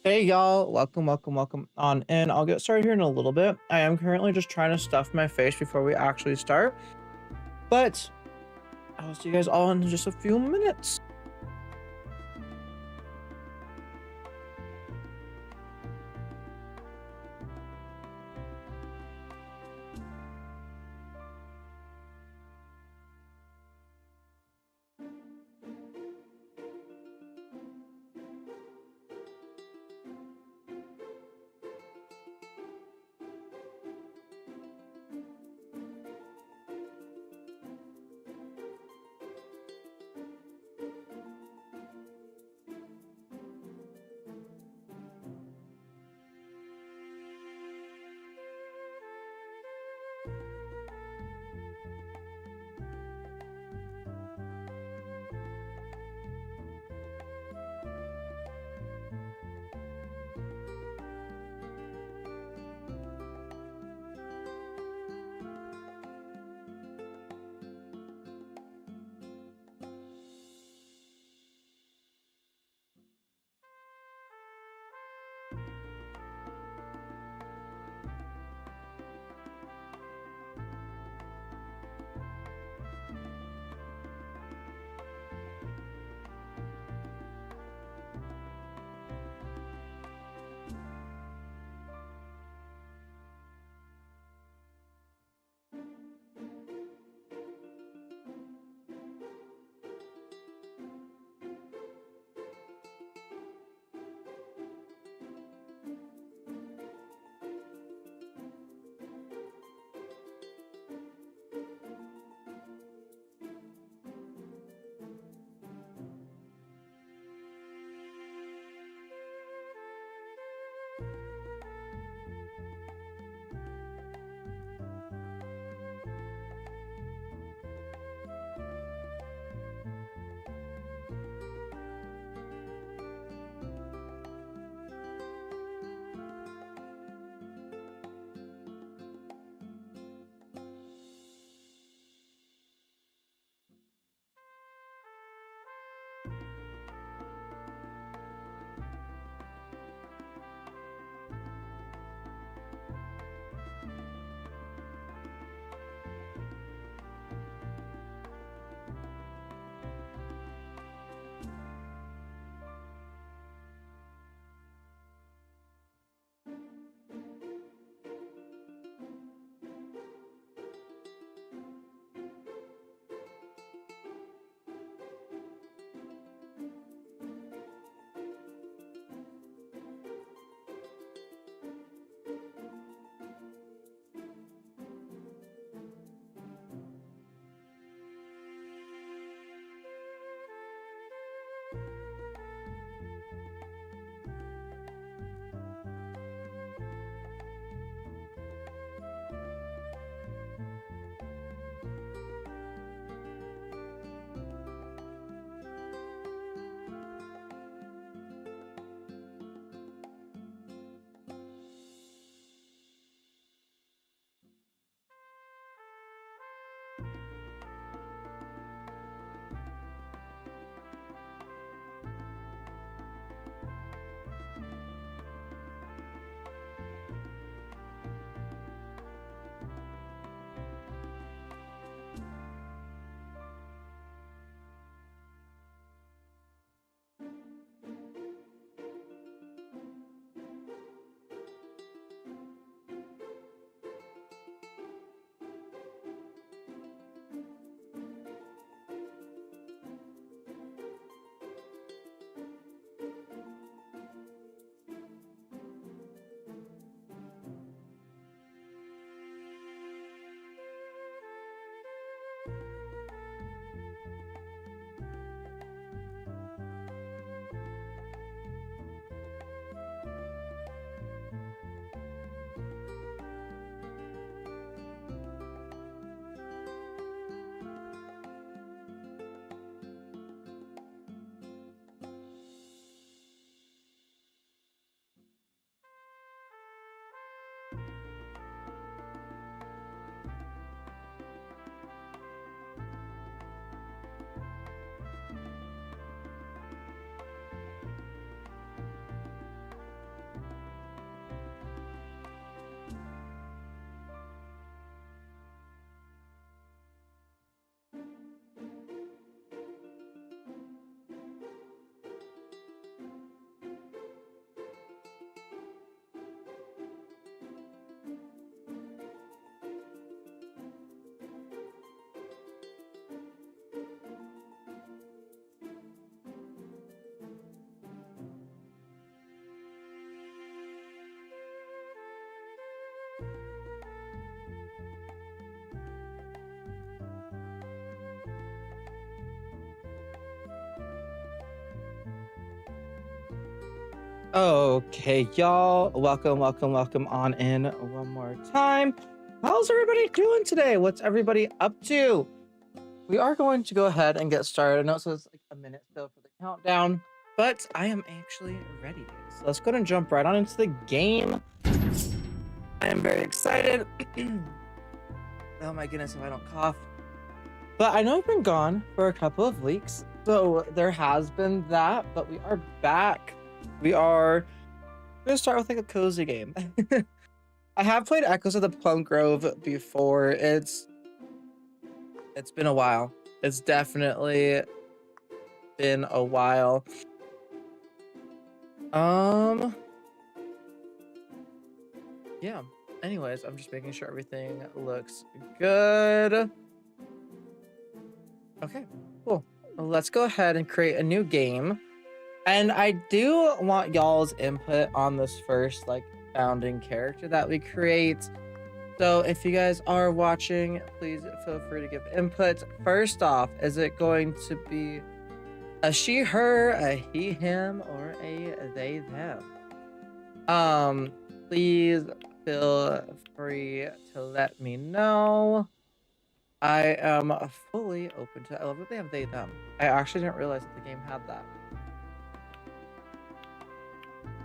Hey y'all, welcome on in. I'll get started here in a little bit. I am currently just trying to stuff my face before we actually start, but I'll see you guys all in just a few minutes. Okay, y'all. Welcome on in one more time. How's everybody doing today? What's everybody up to? We are going to go ahead and get started. I know it says like a minute still for the countdown, but I am actually ready. So let's go ahead and jump right on into the game. I am very excited. Oh my goodness, if I don't cough. But I know I've been gone for a couple of weeks, so there has been that, but we are back. We are gonna start with like a cozy game. I have played Echoes of the Plum Grove before. It's been a while. It's definitely been a while. Yeah. Anyways, I'm just making sure everything looks good. Okay, cool. Let's go ahead and create a new game. And I do want y'all's input on this first like founding character that we create. So if you guys are watching, please feel free to give input. First off, is it going to be a she, her, a he, him, or a they, them? Please feel free to let me know. I am fully open to. I love that they have they, them. I actually didn't realize that the game had that.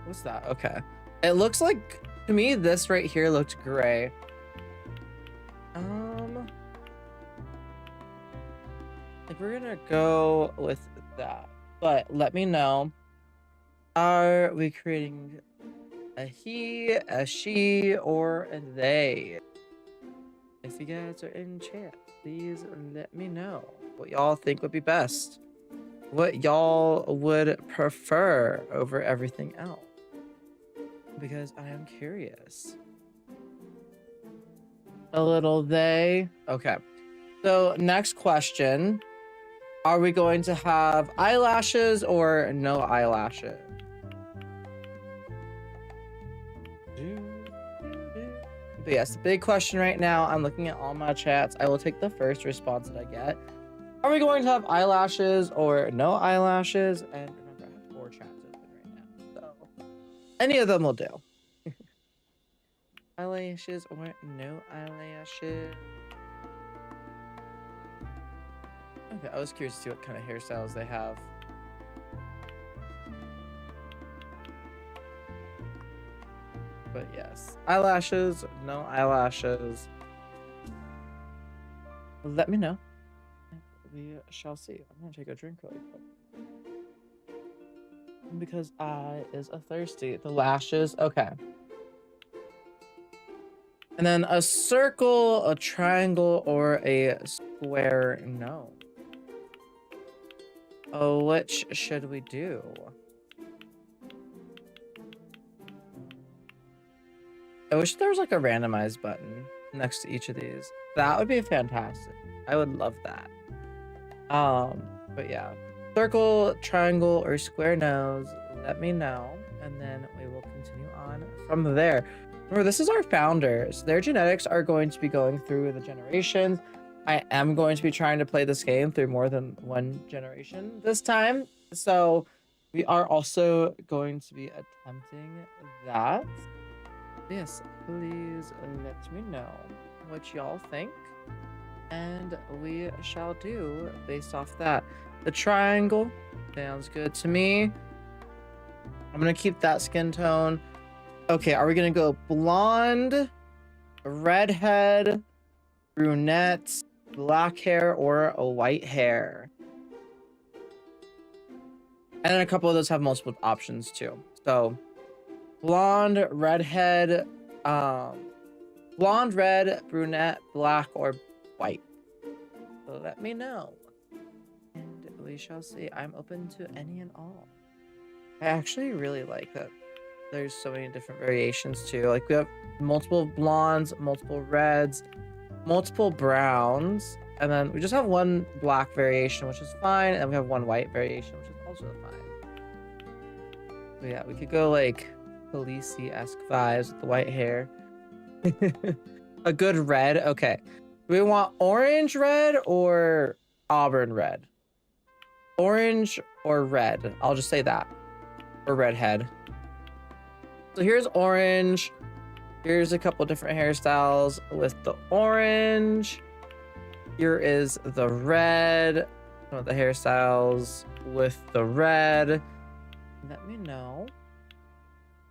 What's that? Okay. It looks like, to me, this right here looked gray. I think we're gonna go with that. But let me know. Are we creating a he, a she, or a they? If you guys are in chat, please let me know what y'all think would be best. What y'all would prefer over everything else. Because I am curious. A little they. Okay. So next question. Are we going to have eyelashes or no eyelashes? But yes, the big question right now, I'm looking at all my chats. I will take the first response that I get. Are we going to have eyelashes or no eyelashes? And remember, I have 4 chats open right now. So any of them will do. Eyelashes or no eyelashes? Okay, I was curious to see what kind of hairstyles they have. But yes, eyelashes, no eyelashes. Let me know. We shall see. I'm gonna take a drink really quick. Because I is a thirsty. The lashes, okay. And then a circle, a triangle, or a square, no. Oh, which should we do? I wish there was like a randomized button next to each of these. That would be fantastic. I would love that. But yeah. Circle, triangle, or square nose, let me know. And then we will continue on from there. Remember, this is our founders. Their genetics are going to be going through the generations. I am going to be trying to play this game through more than one generation this time. So we are also going to be attempting that. Yes, please let me know what y'all think. And we shall do based off that. The triangle sounds good to me. I'm going to keep that skin tone. Okay, are we going to go blonde, redhead, brunette, black hair, or a white hair? And then a couple of those have multiple options too. So blonde, redhead, blonde, red, brunette, black, or white. So let me know. And we shall see. I'm open to any and all. I actually really like that there's so many different variations too. Like we have multiple blondes, multiple reds, multiple browns, and then we just have one black variation, which is fine, and we have one white variation, which is also fine. But yeah, we could go like Khaleesi-esque vibes with the white hair. A good red. Okay. Do we want orange red or auburn red? Orange or red? I'll just say that. Or redhead. So here's orange. Here's a couple different hairstyles with the orange. Here is the red. Some of the hairstyles with the red. Let me know,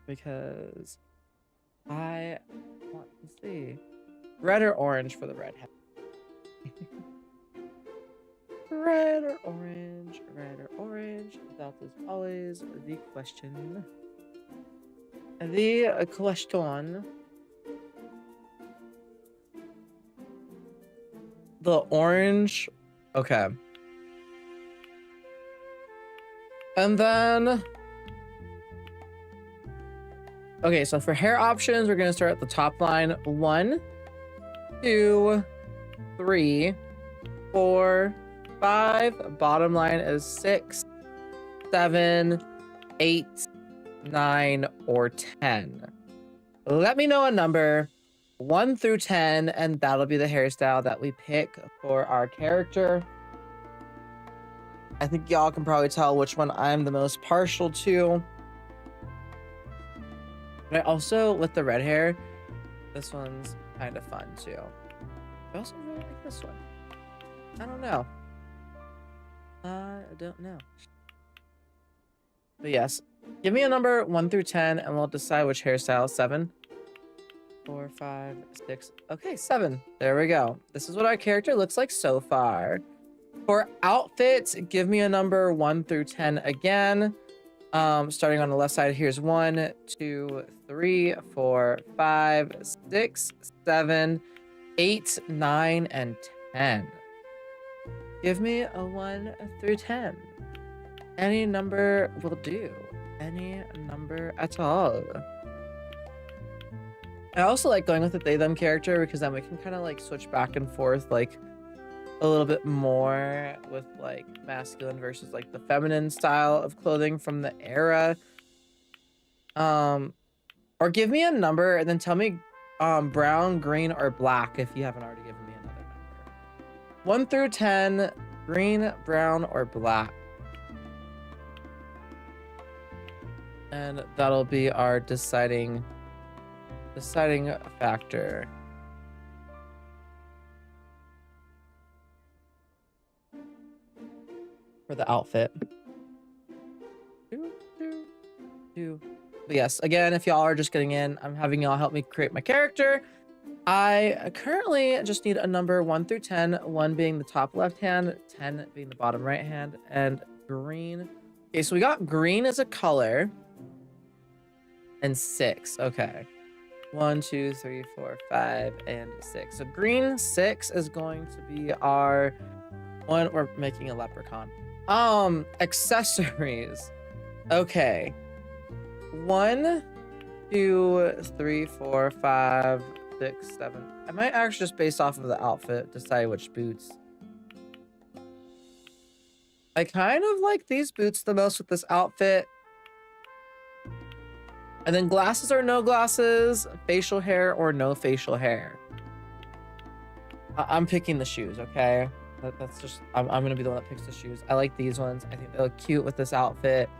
because I want to see. Red or orange for the red head? Red or orange? Red or orange? That is always the question. The question. The orange. Okay. And then... Okay, so for hair options, we're going to start at the top line. 1, 2, 3, 4, 5. Bottom line is 6, 7, 8, 9, or 10. Let me know a number 1 through 10, and that'll be the hairstyle that we pick for our character. I think y'all can probably tell which one I'm the most partial to. But I also, with the red hair, this one's kind of fun too. I also really like this one. I don't know. I don't know. But yes, give me a number 1 through 10, and we'll decide which hairstyle. 7, 4, 5, 6. Okay, 7. There we go. This is what our character looks like so far. For outfits, give me a number 1 through 10 again. Starting on the left side, here's 1, 2, 3, 4, 5, 6, 7, 8, 9, and 10. Give me a 1 through 10. Any number will do. Any number at all. I also like going with the they them character, because then we can kind of like switch back and forth like a little bit more with like masculine versus like the feminine style of clothing from the era. Or give me a number and then tell me brown, green, or black if you haven't already given me another number. 1 through 10, green, brown, or black. And that'll be our deciding factor. For the outfit. But yes, again, if y'all are just getting in, I'm having y'all help me create my character. I currently just need a number 1 through 10, 1 being the top left hand, 10 being the bottom right hand, and green. Okay, so we got green as a color. And 6. Okay. 1, 2, 3, 4, 5, and 6. So green 6 is going to be our one. We're making a leprechaun. Accessories. Okay. 1, 2, 3, 4, 5, 6, 7. I might actually just based off of the outfit decide which boots. I kind of like these boots the most with this outfit. And then glasses or no glasses, facial hair or no facial hair. I'm picking the shoes, okay? That's just, I'm gonna be the one that picks the shoes. I like these ones. I think they look cute with this outfit.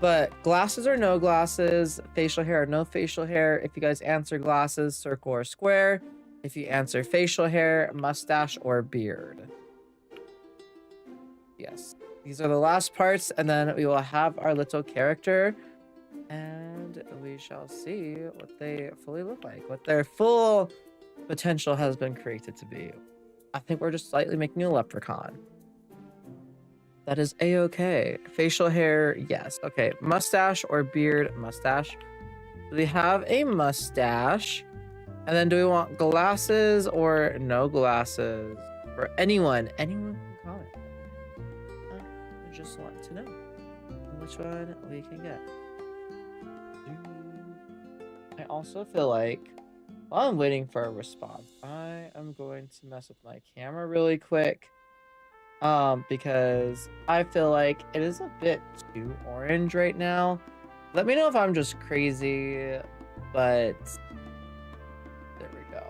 But glasses or no glasses, facial hair or no facial hair. If you guys answer glasses, circle or square. If you answer facial hair, mustache or beard. Yes, these are the last parts, and then we will have our little character. And we shall see what they fully look like, what their full potential has been created to be. I think we're just slightly making a leprechaun. That is a-okay. Facial hair, yes. Okay, mustache or beard, mustache. Do we have a mustache? And then do we want glasses or no glasses? For anyone can comment. I just want to know which one we can get. I also feel like while I'm waiting for a response, I am going to mess with my camera really quick. Because I feel like it is a bit too orange right now. Let me know if I'm just crazy, but there we go.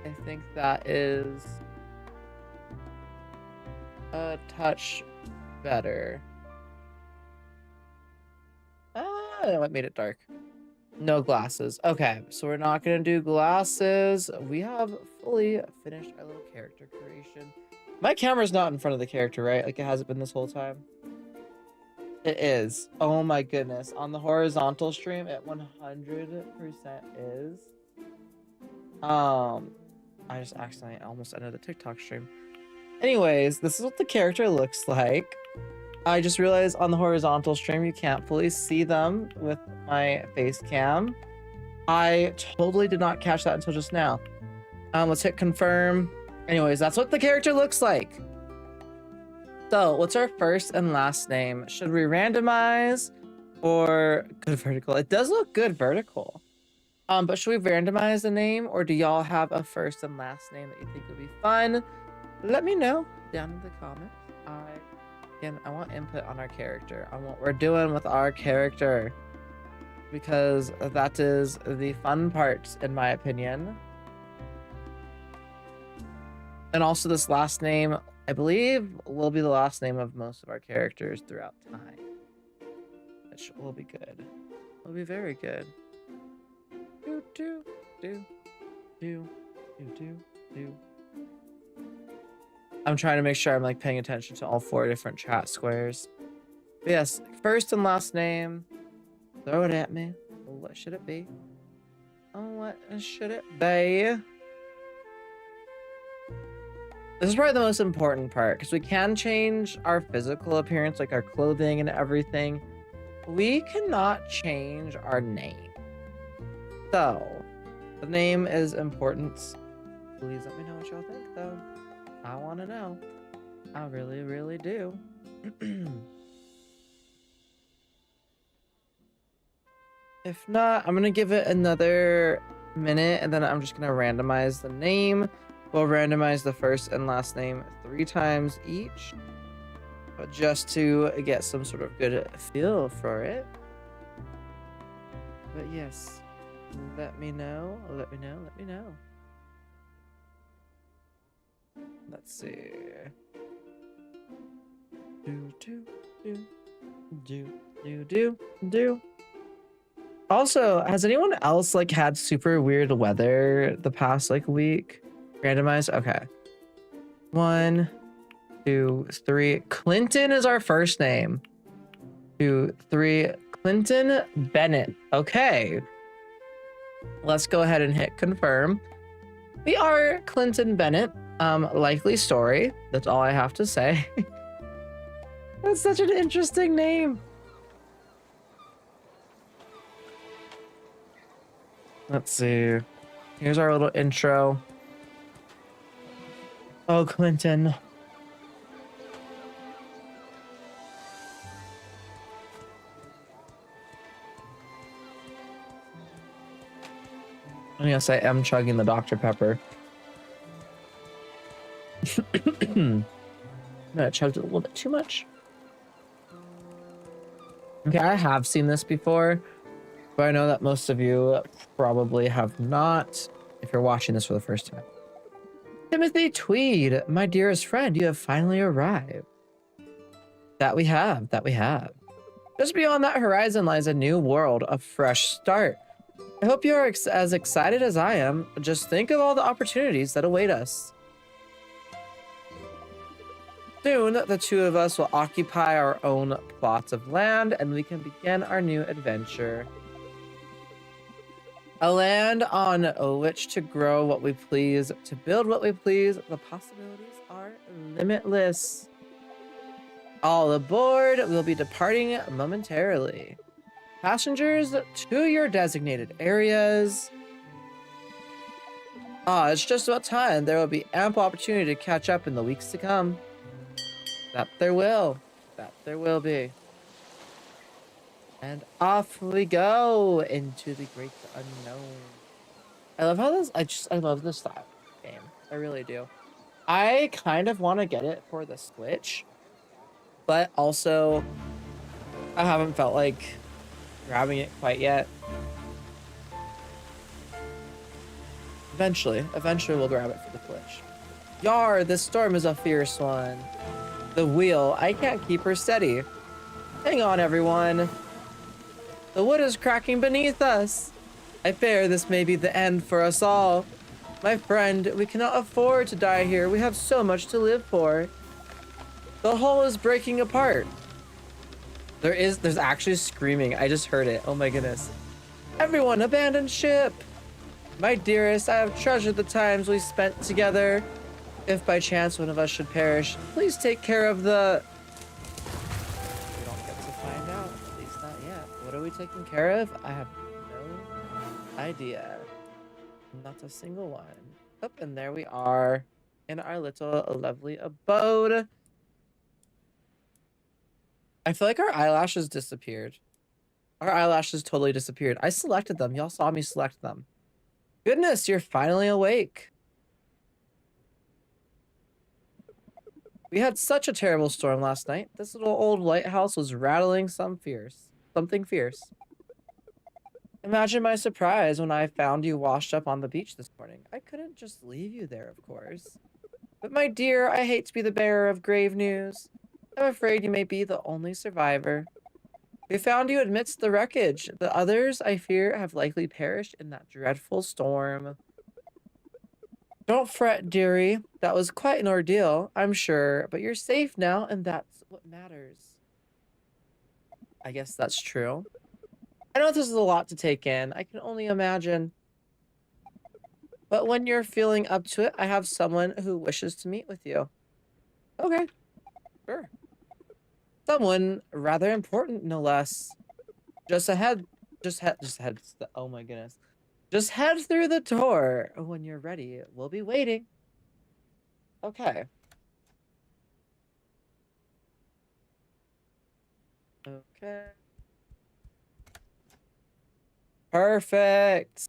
I think that is a touch better. Ah, I made it dark. No glasses. Okay, so we're not gonna do glasses. We have fully finished our little character creation. My camera's not in front of the character, right? Like it hasn't been this whole time. It is. Oh my goodness. On the horizontal stream, it 100% is. I just accidentally almost ended the TikTok stream. Anyways, this is what the character looks like. I just realized on the horizontal stream, you can't fully see them with my face cam. I totally did not catch that until just now. Let's hit confirm. Anyways, that's what the character looks like. So what's our first and last name? Should we randomize or good vertical? It does look good vertical. But should we randomize the name, or do y'all have a first and last name that you think would be fun? Let me know down in the comments. I want input on our character, on what we're doing with our character, because that is the fun part, in my opinion. And also this last name, I believe, will be the last name of most of our characters throughout time, which will be good. Will be very good. Do, do, do, do, do, do, do. I'm trying to make sure I'm like paying attention to all 4 different chat squares. But yes, first and last name. Throw it at me. What should it be? Oh, what should it be? This is probably the most important part, because we can change our physical appearance, like our clothing and everything. We cannot change our name. So, the name is important. Please let me know what y'all think, though. I want to know. I really, really do. If not, I'm going to give it another minute, and then I'm just going to randomize the name. We'll randomize the first and last name 3 times each, but just to get some sort of good feel for it. But yes, let me know, let me know, let me know. Let's see. Do. Also, has anyone else like had super weird weather the past like week? Randomized? Okay. 1, 2, 3. Clinton is our first name. 2, 3. Clinton Bennett. Okay. Let's go ahead and hit confirm. We are Clinton Bennett. Likely story. That's all I have to say. That's such an interesting name. Let's see. Here's our little intro. Oh, Clinton. Yes, I am chugging the Dr. Pepper. I chugged it a little bit too much. Okay, I have seen this before, but I know that most of you probably have not if you're watching this for the first time. Timothy Tweed, my dearest friend, you have finally arrived. That we have. Just beyond that horizon lies a new world, a fresh start. I hope you are as excited as I am. Just think of all the opportunities that await us. Soon, the 2 of us will occupy our own plots of land, and we can begin our new adventure. A land on which to grow what we please, to build what we please. The possibilities are limitless. All aboard, we'll be departing momentarily. Passengers, to your designated areas. It's just about time. There will be ample opportunity to catch up in the weeks to come. That there will be. And off we go into the great unknown. I love how this, I love this style game. I really do. I kind of want to get it for the Switch, but also I haven't felt like grabbing it quite yet. Eventually we'll grab it for the Switch. Yar, this storm is a fierce one. The wheel, I can't keep her steady. Hang on, everyone. The wood is cracking beneath us. I fear this may be the end for us all. My friend, we cannot afford to die here. We have so much to live for. The hull is breaking apart. There's actually screaming. I just heard it. Oh my goodness. Everyone abandon ship. My dearest, I have treasured the times we spent together. If by chance one of us should perish, please take care of the... We don't get to find out, at least not yet. What are we taking care of? I have no idea. Not a single one. Oh, and there we are in our little lovely abode. I feel like our eyelashes disappeared. Our eyelashes totally disappeared. I selected them. Y'all saw me select them. Goodness, you're finally awake. We had such a terrible storm last night. This little old lighthouse was rattling something fierce. Imagine my surprise when I found you washed up on the beach this morning. I couldn't just leave you there, of course. But my dear, I hate to be the bearer of grave news. I'm afraid you may be the only survivor. We found you amidst the wreckage. The others, I fear, have likely perished in that dreadful storm. Don't fret, dearie. That was quite an ordeal, I'm sure, but you're safe now, and that's what matters. I guess that's true. I know this is a lot to take in. I can only imagine. But when you're feeling up to it, I have someone who wishes to meet with you. Okay. Sure. Someone rather important, no less. Just head, oh my goodness. Just head through the door. When you're ready, we'll be waiting. Okay. Okay. Perfect.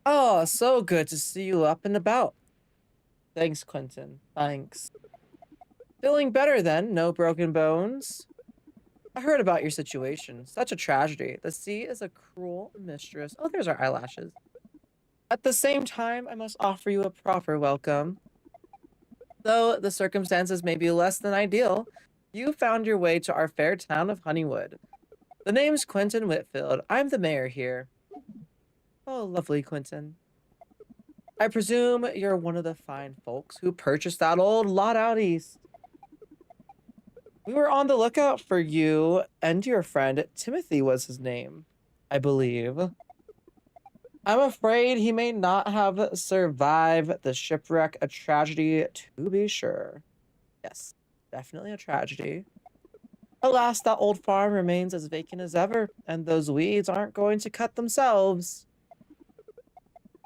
Oh, so good to see you up and about. Thanks, Quentin. Thanks. Feeling better then? No broken bones? I heard about your situation. Such a tragedy. The sea is a cruel mistress. Oh, there's our eyelashes. At the same time, I must offer you a proper welcome. Though the circumstances may be less than ideal, you found your way to our fair town of Honeywood. The name's Quentin Whitfield. I'm the mayor here. Oh, lovely Quentin. I presume you're one of the fine folks who purchased that old lot out east. We were on the lookout for you and your friend. Timothy was his name, I believe. I'm afraid he may not have survived the shipwreck. A tragedy, to be sure. Yes, definitely a tragedy. Alas, that old farm remains as vacant as ever, and those weeds aren't going to cut themselves.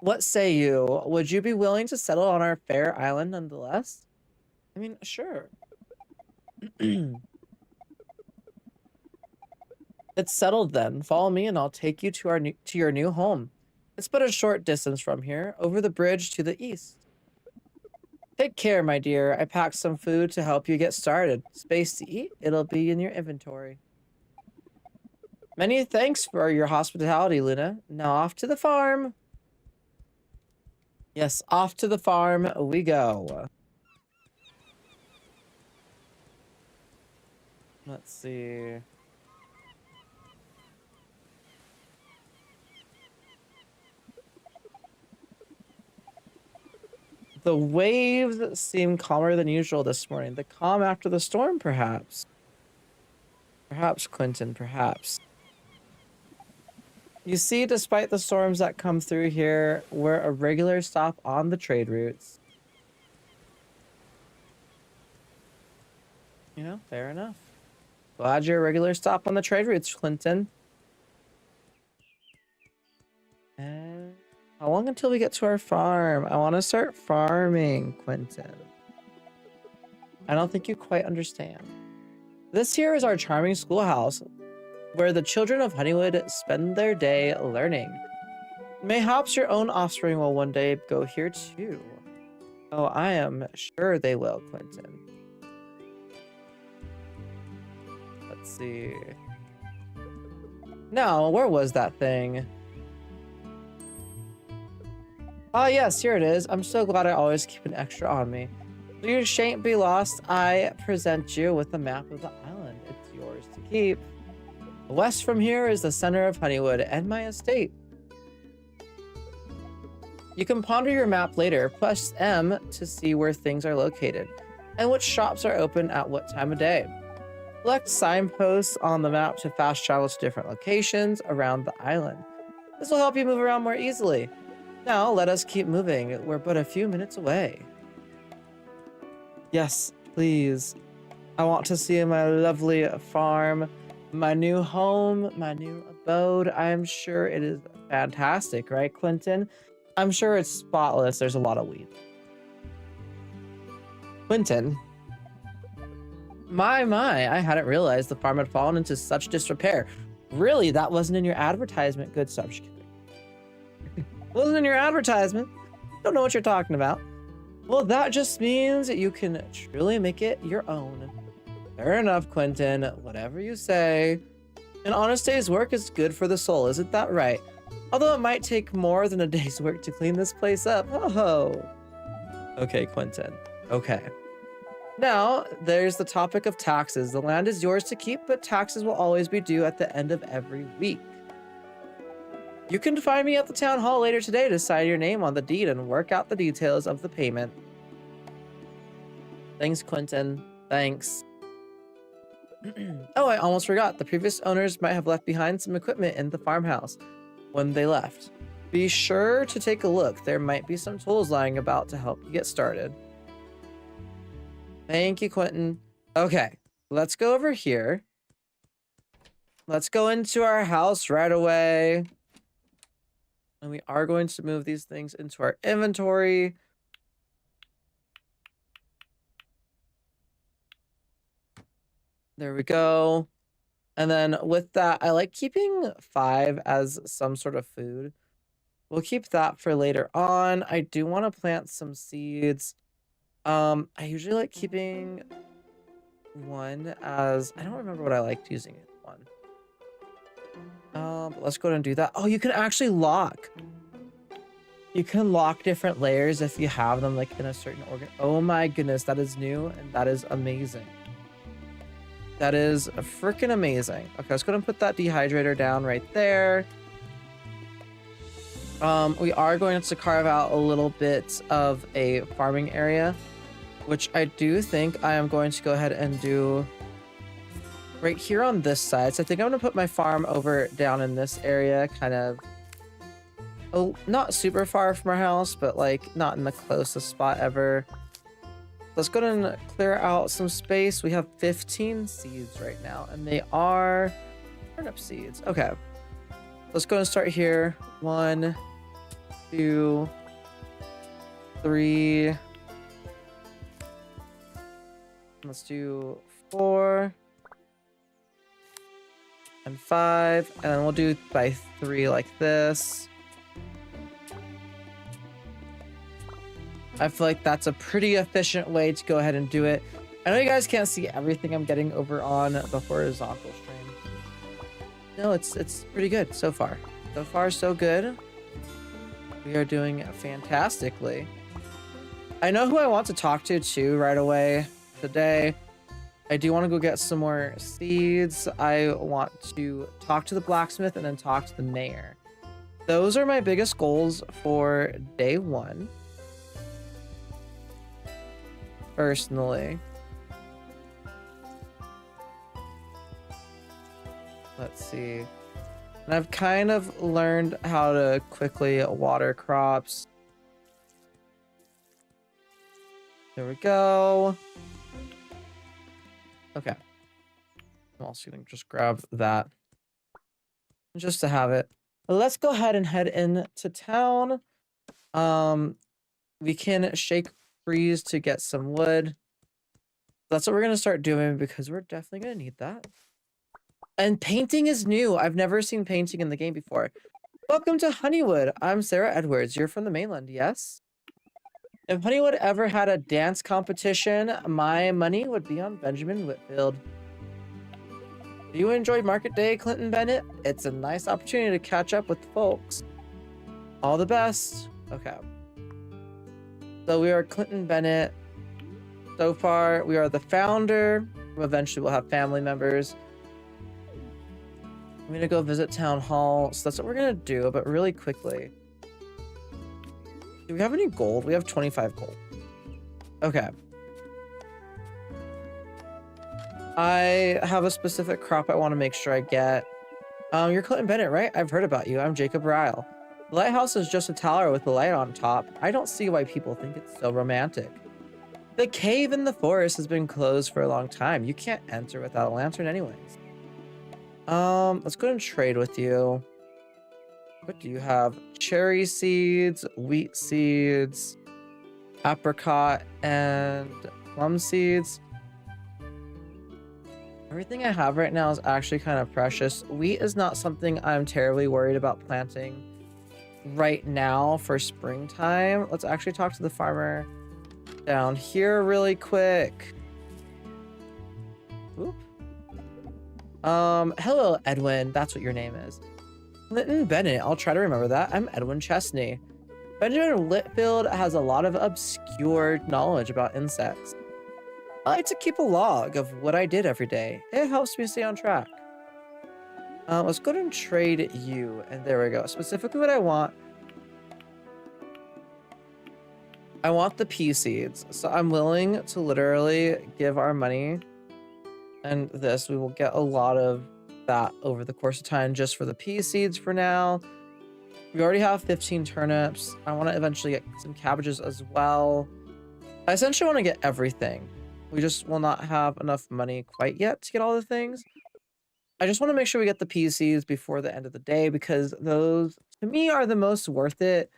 What say you? Would you be willing to settle on our fair island nonetheless? I mean, sure. It's settled then. Follow me and I'll take you to your new home. It's but a short distance from here, over the bridge to the east. Take care, my dear. I packed some food to help you get started. Space to eat? It'll be in your inventory. Many thanks for your hospitality, Luna. Now off to the farm. Yes, off to the farm we go. Let's see. The waves seem calmer than usual this morning. The calm after the storm, perhaps. Perhaps, Quentin, perhaps. You see, despite the storms that come through here, we're a regular stop on the trade routes. You know, fair enough. Glad you're a regular stop on the trade routes, Clinton. And how long until we get to our farm? I want to start farming, Quentin. I don't think you quite understand. This here is our charming schoolhouse, where the children of Honeywood spend their day learning. Mayhaps your own offspring will one day go here too. Oh, I am sure they will, Quentin. Let's see. Now, where was that thing? Ah, yes, here it is. I'm so glad I always keep an extra on me. So you shan't be lost. I present you with a map of the island. and it's yours to keep. West from here is the center of Honeywood and my estate. You can ponder your map later, press M to see where things are located and which shops are open at what time of day. Select signposts on the map to fast travel to different locations around the island. This will help you move around more easily. Now, let us keep moving. We're but a few minutes away. Yes, please. I want to see my lovely farm, my new home, my new abode. I'm sure it is fantastic, right, Clinton? I'm sure it's spotless. There's a lot of weeds. Quentin. My, I hadn't realized the farm had fallen into such disrepair. Really, that wasn't in your advertisement. Good stuff. Wasn't in your advertisement. Don't know what you're talking about. Well, that just means that you can truly make it your own. Fair enough, Quentin. Whatever you say. An honest day's work is good for the soul, isn't that right? Although it might take more than a day's work to clean this place up. Oh. Okay, Quentin. Okay. Now, there's the topic of taxes. The land is yours to keep, but taxes will always be due at the end of every week. You can find me at the town hall later today to sign your name on the deed and work out the details of the payment. Thanks, Quentin. Thanks. Oh, I almost forgot. The previous owners might have left behind some equipment in the farmhouse when they left. Be sure to take a look. There might be some tools lying about to help you get started. Thank you, Quentin. Okay, let's go over here. Let's go into our house right away. And we are going to move these things into our inventory. There we go. And then with that, I like keeping 5 as some sort of food. We'll keep that for later on. I do want to plant some seeds. I usually like keeping 1 as... I don't remember what I liked using it 1. But let's go ahead and do that. Oh, you can actually lock. You can lock different layers if you have them like in a certain organ. Oh my goodness, that is new and that is amazing. That is freaking amazing. Okay, let's go ahead and put that dehydrator down right there. We are going to carve out a little bit of a farming area, which I do think I am going to go ahead and do right here on this side. So I think I'm going to put my farm over down in this area, kind of, oh, not super far from our house, but like not in the closest spot ever. Let's go ahead and clear out some space. We have 15 seeds right now, and they are turnip seeds. Okay. Let's go and start here. 1, 2, 3. Let's do 4 and 5, and then we'll do by 3 like this. I feel like that's a pretty efficient way to go ahead and do it. I know you guys can't see everything I'm getting over on the horizontal stream. No, it's pretty good so far. So far, so good. We are doing fantastically. I know who I want to talk to too right away today. I do want to go get some more seeds. I want to talk to the blacksmith and then talk to the mayor. Those are my biggest goals for day 1. Personally. Let's see. And I've kind of learned how to quickly water crops. There we go. Okay. I'm also gonna just grab that just to have it. But let's go ahead and head into town. We can shake trees to get some wood. That's what we're gonna start doing because we're definitely gonna need that. And painting is new. I've never seen painting in the game before. Welcome to Honeywood. I'm Sarah Edwards. You're from the mainland, yes? If Honeywood ever had a dance competition, my money would be on Benjamin Whitfield. Do you enjoy Market Day, Clinton Bennett? It's a nice opportunity to catch up with the folks. All the best. Okay. So we are Clinton Bennett. So far, we are the founder. Eventually we'll have family members. I'm gonna go visit town hall. So that's what we're gonna do, but really quickly. Do we have any gold? We have 25 gold. Okay. I have a specific crop I want to make sure I get. You're Clinton Bennett, right? I've heard about you. I'm Jacob Ryle. The lighthouse is just a tower with a light on top. I don't see why people think it's so romantic. The cave in the forest has been closed for a long time. You can't enter without a lantern anyways. Let's go and trade with you. What do you have? Cherry seeds, wheat seeds, apricot, and plum seeds. Everything I have right now is actually kind of precious. Wheat is not something I'm terribly worried about planting right now for springtime. Let's actually talk to the farmer down here really quick. Oop. Hello, Edwin. That's what your name is. Clinton Bennett. I'll try to remember that. I'm Edwin Chesney. Benjamin Litfield has a lot of obscure knowledge about insects. I like to keep a log of what I did every day. It helps me stay on track. Let's go ahead and trade you. And there we go. Specifically what I want the pea seeds. So I'm willing to literally give our money and this. We will get a lot of that over the course of time just for the pea seeds for now. We already have 15 turnips. I want to eventually get some cabbages as well. I essentially want to get everything. We just will not have enough money quite yet to get all the things. I just want to make sure we get the pea seeds before the end of the day because those, to me, are the most worth it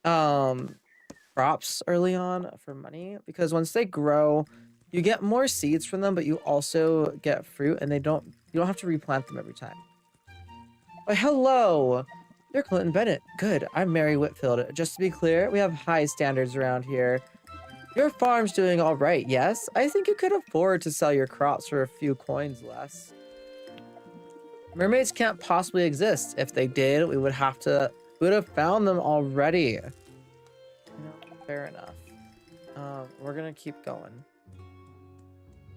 crops early on for money. Because once they grow, you get more seeds from them, but you also get fruit, and you don't have to replant them every time. But hello, you're Clinton Bennett. Good, I'm Mary Whitfield. Just to be clear, we have high standards around here. Your farm's doing all right, yes? I think you could afford to sell your crops for a few coins less. Mermaids can't possibly exist. If they did, we would have found them already. Fair enough. We're gonna keep going.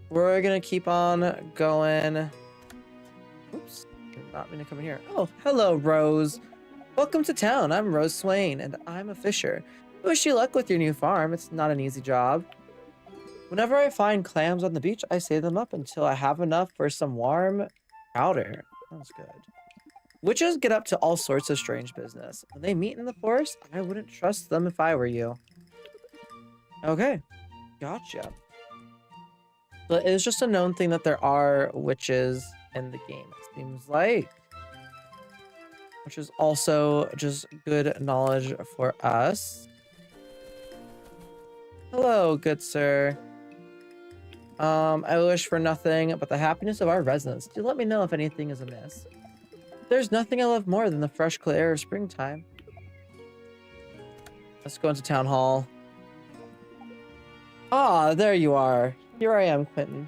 We're gonna keep on going. Oops, did not mean to come in here. Oh, hello, Rose. Welcome to town. I'm Rose Swain, and I'm a fisher. Wish you luck with your new farm. It's not an easy job. Whenever I find clams on the beach, I save them up until I have enough for some warm chowder. Sounds good. Witches get up to all sorts of strange business. When they meet in the forest, I wouldn't trust them if I were you. Okay, gotcha. But it's just a known thing that there are witches in the game, it seems like. Which is also just good knowledge for us. Hello, good sir. I wish for nothing but the happiness of our residents. Do let me know if anything is amiss. There's nothing I love more than the fresh, clear air of springtime. Let's go into town hall. Ah, there you are. Here I am, Quentin.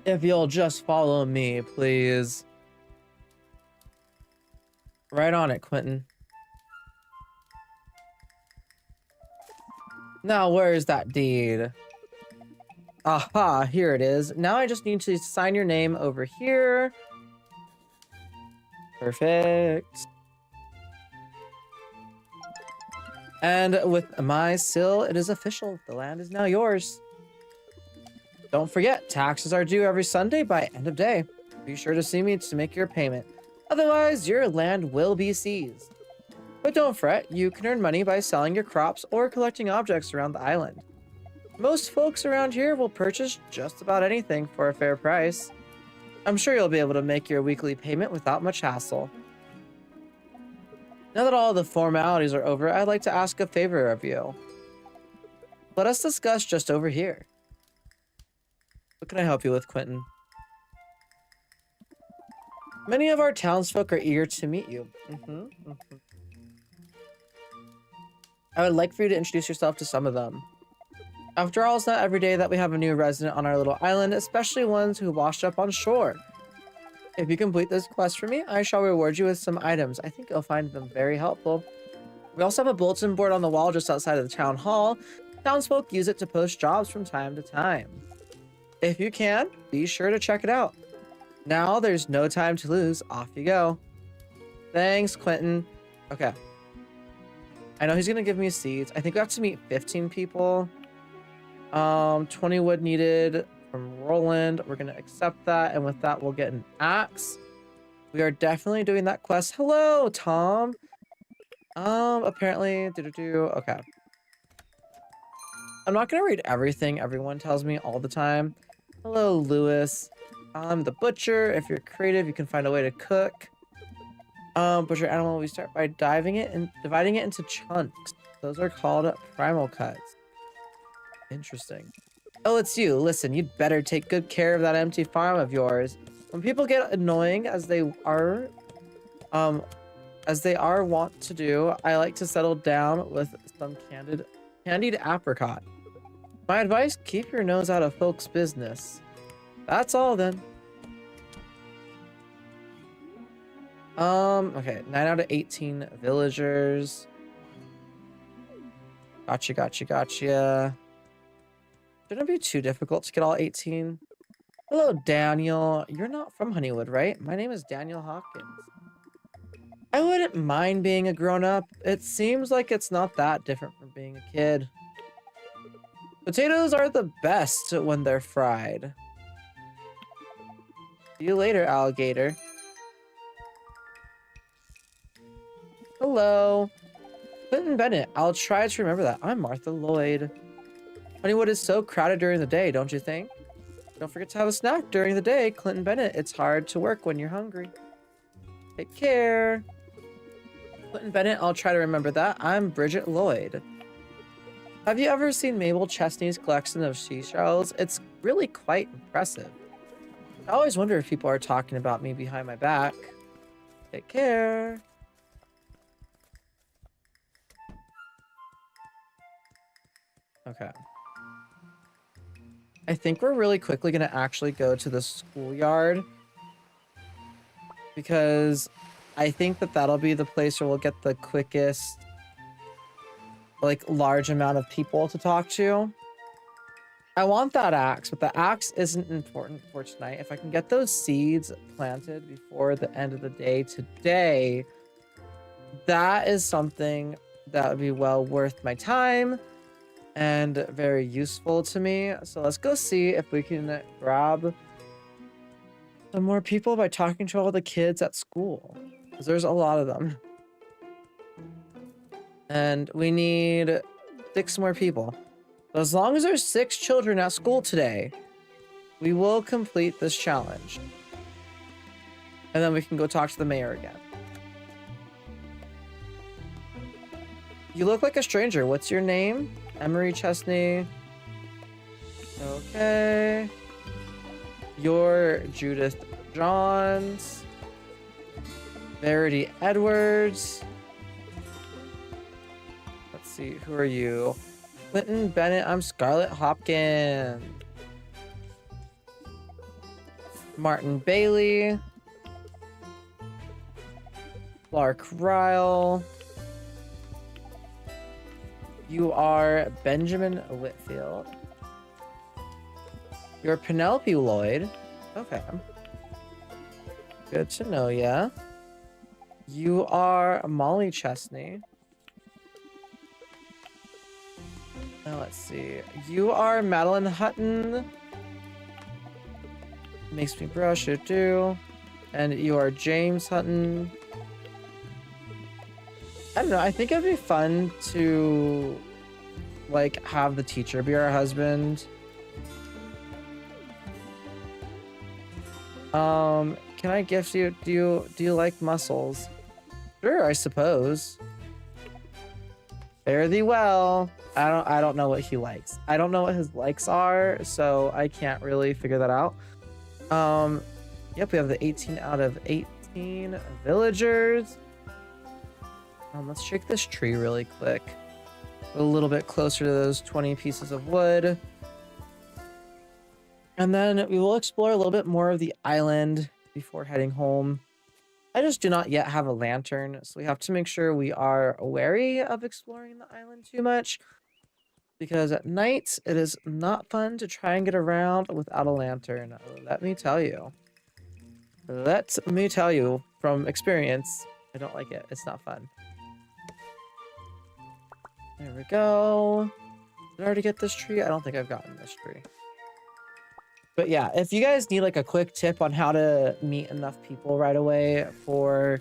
If you'll just follow me, please. Right on it, Quentin. Now, where's that deed? Aha, here it is. Now I just need to sign your name over here. Perfect. And with my seal, it is official. The land is now yours. Don't forget, taxes are due every Sunday by end of day. Be sure to see me to make your payment. Otherwise, your land will be seized. But don't fret, you can earn money by selling your crops or collecting objects around the island. Most folks around here will purchase just about anything for a fair price. I'm sure you'll be able to make your weekly payment without much hassle. Now that all the formalities are over, I'd like to ask a favor of you. Let us discuss just over here. What can I help you with, Quentin? Many of our townsfolk are eager to meet you. I would like for you to introduce yourself to some of them. After all, it's not every day that we have a new resident on our little island, especially ones who washed up on shore. If you complete this quest for me, I shall reward you with some items. I think you'll find them very helpful. We also have a bulletin board on the wall just outside of the town hall. Townsfolk use it to post jobs from time to time. If you can, be sure to check it out. Now there's no time to lose. Off you go. Thanks, Quentin. Okay. I know he's gonna give me seeds. I think we have to meet 15 people. 20 wood needed from Roland. We're gonna accept that, and with that, we'll get an axe. We are definitely doing that quest. Hello, Tom. Apparently, okay. I'm not gonna read everything everyone tells me all the time. Hello, Lewis. I'm the butcher. If you're creative, you can find a way to cook. Butcher animal, we start by dividing it into chunks. Those are called primal cuts. Interesting. Oh, it's you. Listen, you'd better take good care of that empty farm of yours. When people get annoying as they are wont to do, I like to settle down with some candied apricot. My advice, keep your nose out of folks' business. That's all then. Okay, 9 out of 18 villagers. Gotcha. Shouldn't be too difficult to get all 18. Hello, Daniel. You're not from Honeywood, right? My name is Daniel Hawkins. I wouldn't mind being a grown-up. It seems like it's not that different from being a kid. Potatoes are the best when they're fried. See you later, alligator. Hello. Clinton Bennett. I'll try to remember that. I'm Martha Lloyd. Honeywood is so crowded during the day, don't you think? Don't forget to have a snack during the day, Clinton Bennett. It's hard to work when you're hungry. Take care. Clinton Bennett, I'll try to remember that. I'm Bridget Lloyd. Have you ever seen Mabel Chesney's collection of seashells? It's really quite impressive. I always wonder if people are talking about me behind my back. Take care. Okay. I think we're really quickly going to actually go to the schoolyard, because I think that that'll be the place where we'll get the quickest, like, large amount of people to talk to. I want that axe, but the axe isn't important for tonight. If I can get those seeds planted before the end of the day today, that is something that would be well worth my time and very useful to me. So let's go see if we can grab some more people by talking to all the kids at school, because there's a lot of them. And we need 6 more people. So as long as there's 6 children at school today, we will complete this challenge. And then we can go talk to the mayor again. You look like a stranger. What's your name? Emery Chesney. Okay. You're Judith Johns. Verity Edwards. Let's see, who are you? Clinton Bennett, I'm Scarlett Hopkins. Martin Bailey. Clark Ryle. You are Benjamin Whitfield. You're Penelope Lloyd. Okay. Good to know ya. You are Molly Chesney. Now let's see. You are Madeline Hutton. Makes me brush it too. And you are James Hutton. I don't know, I think it'd be fun to, like, have the teacher be our husband. Can I gift you? Do you like mussels? Sure, I suppose. Fare thee well. I don't know what he likes. I don't know what his likes are, so I can't really figure that out. Yep, we have the 18 out of 18 villagers. Let's shake this tree really quick. A little bit closer to those 20 pieces of wood. And then we will explore a little bit more of the island before heading home. I just do not yet have a lantern, so we have to make sure we are wary of exploring the island too much. because at night it is not fun to try and get around without a lantern. Let me tell you. Let me tell you from experience. I don't like it. It's not fun. There we go. Did I already get this tree? I don't think I've gotten this tree. But yeah, if you guys need like a quick tip on how to meet enough people right away for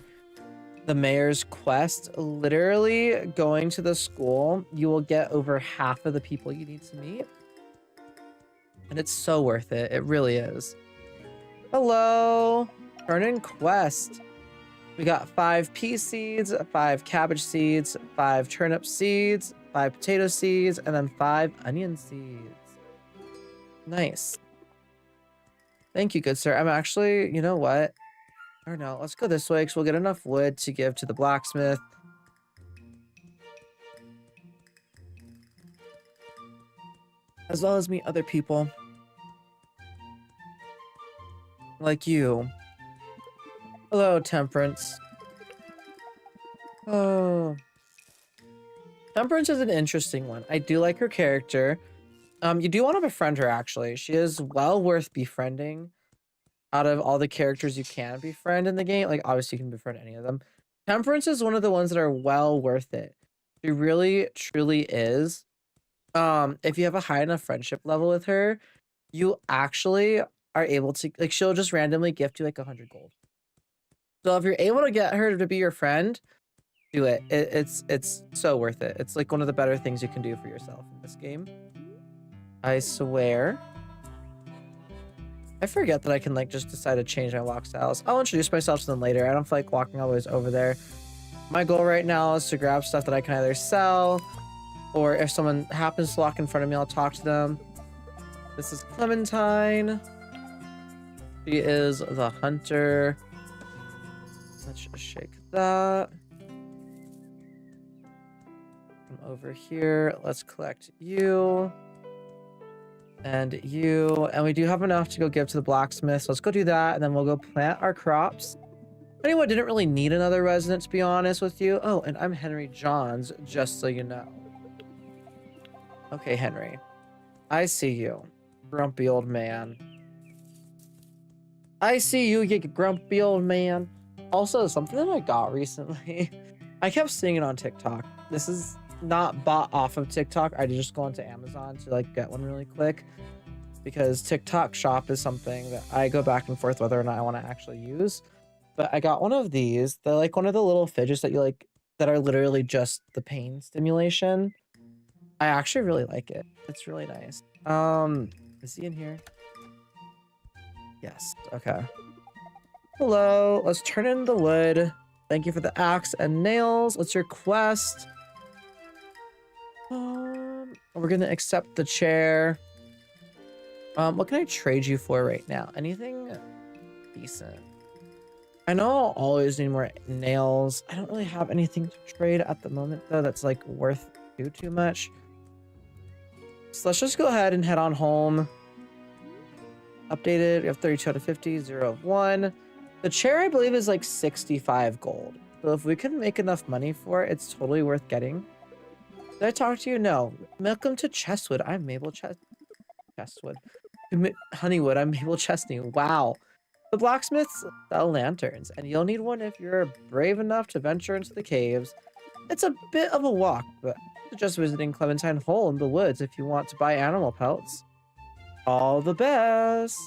the mayor's quest, literally going to the school, you will get over half of the people you need to meet. And it's so worth it. It really is. Hello. Turn in quest. We got 5 pea seeds, 5 cabbage seeds, 5 turnip seeds, 5 potato seeds, and then 5 onion seeds. Nice. Thank you, good sir. I'm actually, you know what? Or no, let's go this way because we'll get enough wood to give to the blacksmith. As well as meet other people. Like you. Hello, Temperance. Oh. Temperance is an interesting one. I do like her character. You do want to befriend her, actually. She is well worth befriending. Out of all the characters you can befriend in the game, like obviously you can befriend any of them. Temperance is one of the ones that are well worth it. She really, truly is. If you have a high enough friendship level with her, you actually are able to, like, she'll just randomly gift you like 100 gold. So if you're able to get her to be your friend, do it. It's so worth it. It's like one of the better things you can do for yourself in this game. I swear. I forget that I can like just decide to change my walk styles. I'll introduce myself to them later. I don't feel like walking all the way over there. My goal right now is to grab stuff that I can either sell, or if someone happens to walk in front of me, I'll talk to them. This is Clementine. She is the hunter. Let's just shake that. Come over here. Let's collect you. And you. And we do have enough to go give to the blacksmith. So let's go do that. And then we'll go plant our crops. Anyone didn't really need another resident, to be honest with you. Oh, and I'm Henry Johns, just so you know. Okay, Henry. I see you. Grumpy old man. I see you, you grumpy old man. Also, something that I got recently. I kept seeing it on TikTok. This is not bought off of TikTok. I just go onto Amazon to like get one really quick. Because TikTok shop is something that I go back and forth whether or not I want to actually use. But I got one of these. They're like one of the little fidgets that you like, that are literally just the pain stimulation. I actually really like it. It's really nice. Is he in here? Yes. Okay. Hello. Let's turn in the wood. Thank you for the axe and nails. What's your quest? We're gonna accept the chair. What can I trade you for right now? Anything decent? I know I'll always need more nails. I don't really have anything to trade at the moment though that's like worth too much. So let's just go ahead and head on home. Updated. We have 32 out of 50, 0 of 1. The chair, I believe, is like 65 gold. So if we can make enough money for it, it's totally worth getting. Did I talk to you? No. Welcome to Chestwood. I'm Mabel Chestwood. Honeywood. I'm Mabel Chestney. Wow. The blacksmiths sell lanterns, and you'll need one if you're brave enough to venture into the caves. It's a bit of a walk, but just visiting Clementine Hole in the woods if you want to buy animal pelts. All the best.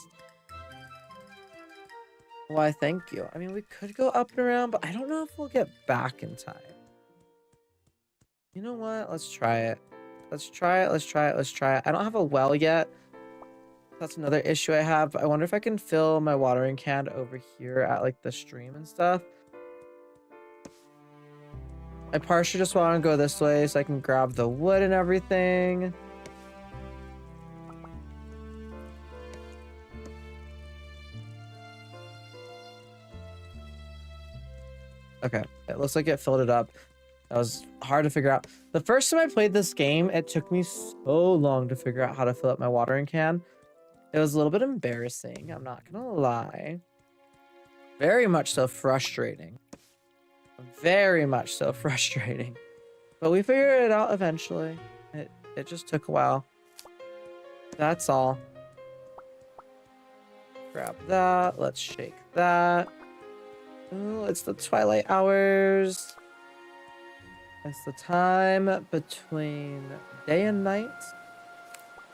Why, thank you. I mean, we could go up and around, but I don't know if we'll get back in time. You know what? Let's try it. Let's try it. Let's try it. Let's try it. I don't have a well yet. That's another issue I have. I wonder if I can fill my watering can over here at like the stream and stuff. I partially just want to go this way so I can grab the wood and everything. Okay, it looks like it filled it up. That was hard to figure out. The first time I played this game, it took me so long to figure out how to fill up my watering can. It was a little bit embarrassing, I'm not gonna lie. Very much so frustrating. Very much so frustrating. But we figured it out eventually. It just took a while. That's all. Grab that. Let's shake that. Oh, it's the twilight hours. It's the time between day and night.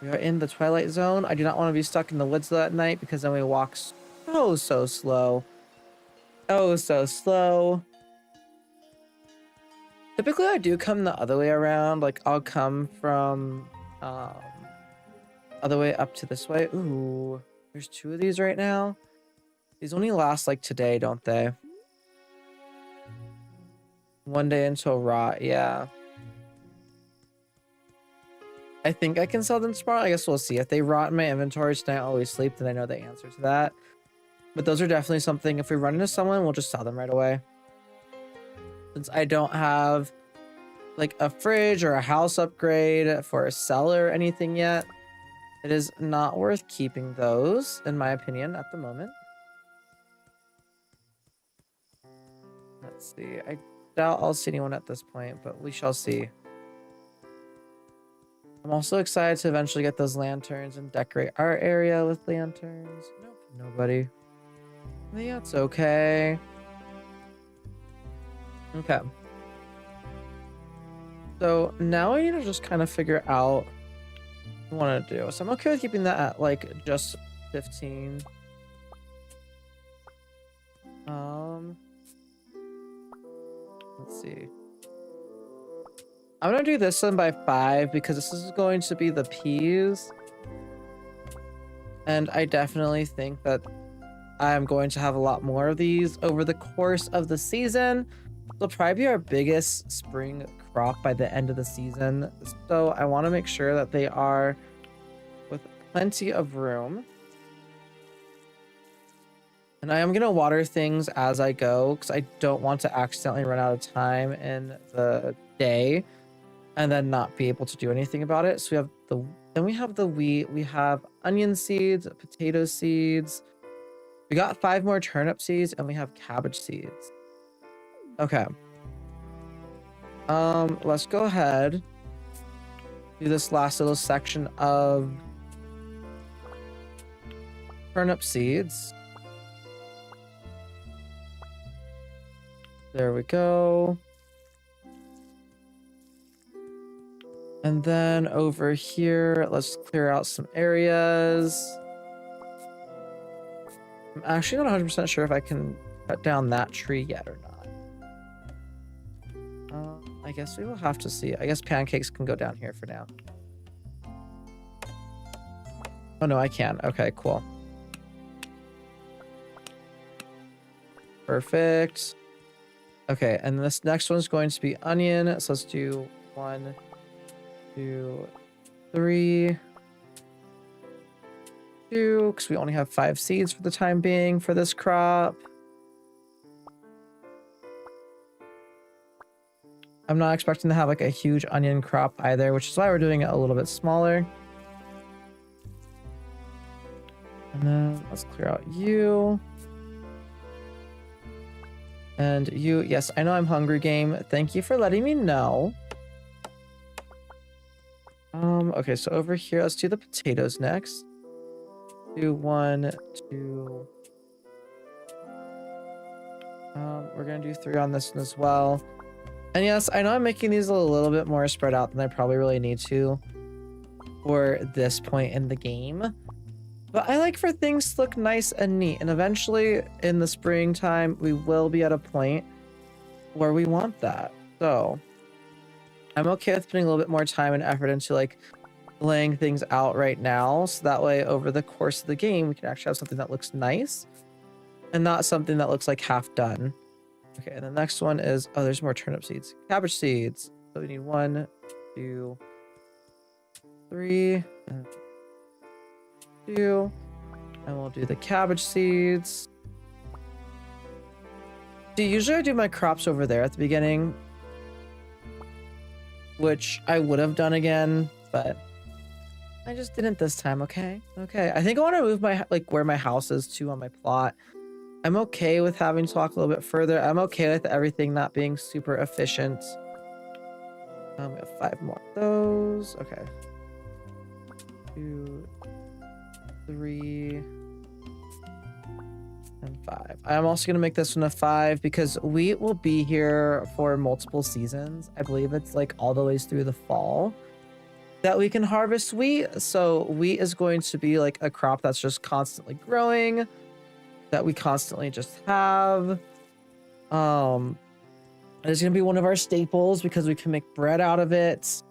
We are in the twilight zone. I do not want to be stuck in the woods that night because then we walk so slow. Oh, so slow. Typically, I do come the other way around. Like, I'll come from other way up to this way. Ooh, there's 2 of these right now. These only last like today, don't they? 1 day until rot, yeah. I think I can sell them tomorrow. I guess we'll see. If they rot in my inventory tonight, I'll always sleep, then I know the answer to that. But those are definitely something, if we run into someone, we'll just sell them right away. Since I don't have like a fridge or a house upgrade for a cellar or anything yet, it is not worth keeping those, in my opinion, at the moment. Let's see. I doubt I'll see anyone at this point, but we shall see. I'm also excited to eventually get those lanterns and decorate our area with lanterns. Nope, nobody. Yeah, it's okay. Okay. So now I need to just kind of figure out what I want to do. So I'm okay with keeping that at like just 15. Let's see. I'm gonna do this one by 5 because this is going to be the peas. And I definitely think that I'm going to have a lot more of these over the course of the season. They'll probably be our biggest spring crop by the end of the season. So I want to make sure that they are with plenty of room. And I am going to water things as I go because I don't want to accidentally run out of time in the day and then not be able to do anything about it. So we have the wheat, we have onion seeds, potato seeds. We got 5 more turnip seeds and we have cabbage seeds. Okay. Let's go ahead. Do this last little section of turnip seeds. There we go. And then over here, let's clear out some areas. I'm actually not 100% sure if I can cut down that tree yet or not. I guess we will have to see. I guess pancakes can go down here for now. Oh no, I can. Okay, cool. Perfect. Okay, and this next one's going to be onion. So let's do 1, 2, 3, 2, because we only have 5 seeds for the time being for this crop. I'm not expecting to have like a huge onion crop either, which is why we're doing it a little bit smaller. And then let's clear out you. And you, yes, I know I'm hungry, game. Thank you for letting me know. Okay, so over here, let's do the potatoes next. Do 1, 2. We're gonna do 3 on this one as well. And yes, I know I'm making these a little bit more spread out than I probably really need to for this point in the game. But I like for things to look nice and neat. And eventually in the springtime, we will be at a point where we want that. So I'm okay with putting a little bit more time and effort into like laying things out right now. So that way over the course of the game, we can actually have something that looks nice and not something that looks like half done. Okay, and the next one is, oh, there's more turnip seeds. Cabbage seeds. So we need 1, 2, 3, and 2. And we'll do the cabbage seeds. See, usually I do my crops over there at the beginning, which I would have done again, but I just didn't this time, okay? Okay, I think I want to move my, like, where my house is to on my plot. I'm okay with having to walk a little bit further. I'm okay with everything not being super efficient. We have 5 more of those. Okay. 2, 3, and 5. I'm also going to make this one a 5 because wheat will be here for multiple seasons. I believe it's like all the way through the fall that we can harvest wheat. So wheat is going to be like a crop that's just constantly growing, that we constantly just have. It's going to be one of our staples because we can make bread out of it. So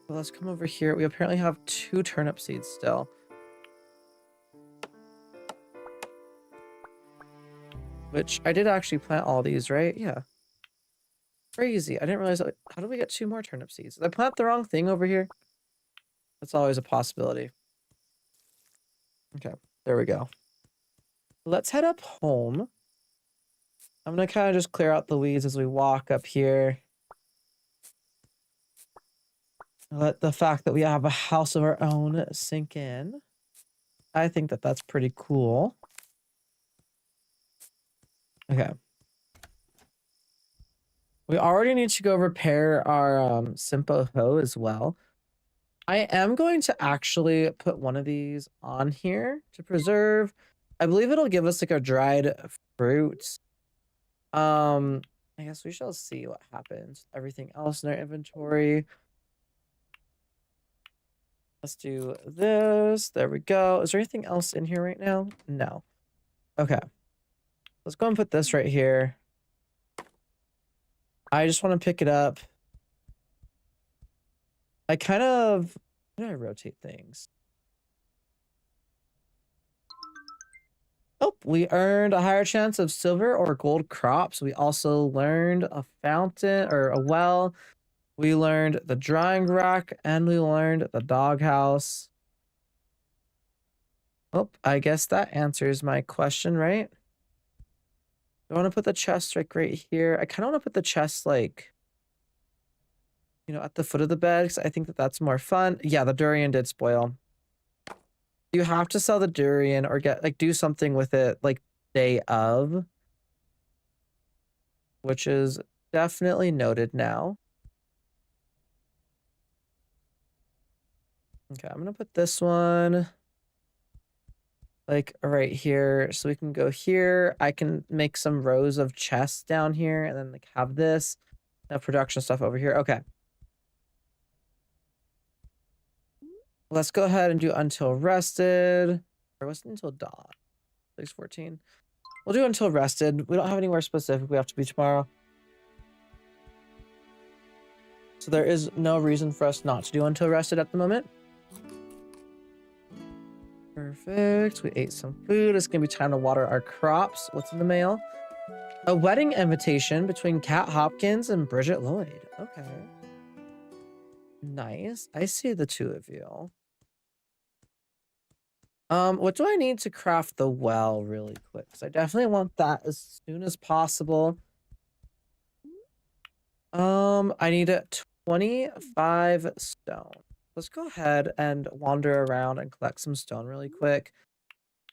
let's come over here. We apparently have 2 turnip seeds still. Which I did actually plant all these, right? Yeah. Crazy. I didn't realize that. How did we get 2 more turnip seeds? Did I plant the wrong thing over here? That's always a possibility. Okay, there we go. Let's head up home. I'm going to kind of just clear out the weeds as we walk up here. Let the fact that we have a house of our own sink in. I think that that's pretty cool. Okay. We already need to go repair our Simpo hoe as well. I am going to actually put one of these on here to preserve. I believe it'll give us like a dried fruit. I guess we shall see what happens. Everything else in our inventory. Let's do this. There we go. Is there anything else in here right now? No. Okay. Let's go and put this right here. I just want to pick it up. I kind of... How do I rotate things? Oh, we earned a higher chance of silver or gold crops. We also learned a fountain or a well. We learned the drying rack and we learned the doghouse. Oh, I guess that answers my question, right? I want to put the chest like right here. I kind of want to put the chest like, you know, at the foot of the bed because I think that that's more fun. Yeah, the durian did spoil. You have to sell the durian or get like do something with it like day of, which is definitely noted now. Okay, I'm gonna put this one like right here so we can go here. I can make some rows of chests down here and then like have this production stuff over here. Okay. Let's go ahead and do until rested. Or was it until dawn? 6:14. We'll do until rested. We don't have anywhere specific we have to be tomorrow. So there is no reason for us not to do until rested at the moment. Perfect. We ate some food. It's going to be time to water our crops. What's in the mail? A wedding invitation between Kat Hopkins and Bridget Lloyd. Okay. Nice. I see the 2 of you. What do I need to craft the well really quick? Because I definitely want that as soon as possible. I need 25 stone. Let's go ahead and wander around and collect some stone really quick.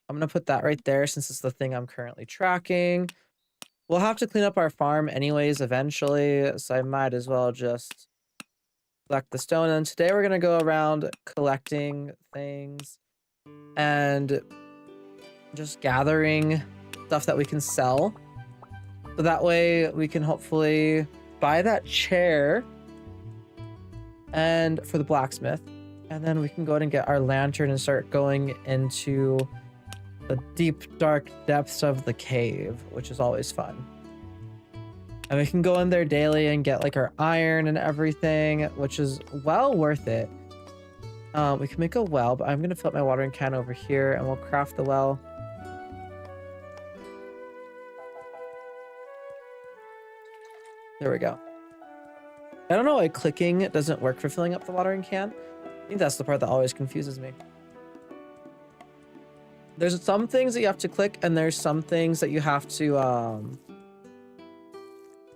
I'm gonna put that right there since it's the thing I'm currently tracking. We'll have to clean up our farm anyways eventually, so I might as well just collect the stone. And today we're gonna go around collecting things and just gathering stuff that we can sell. So that way we can hopefully buy that chair and for the blacksmith. And then we can go ahead and get our lantern and start going into the deep, dark depths of the cave, which is always fun. And we can go in there daily and get like our iron and everything, which is well worth it. We can make a well, but I'm going to fill up my watering can over here and we'll craft the well. There we go. I don't know why clicking doesn't work for filling up the watering can. I think that's the part that always confuses me. There's some things that you have to click and there's some things that you have to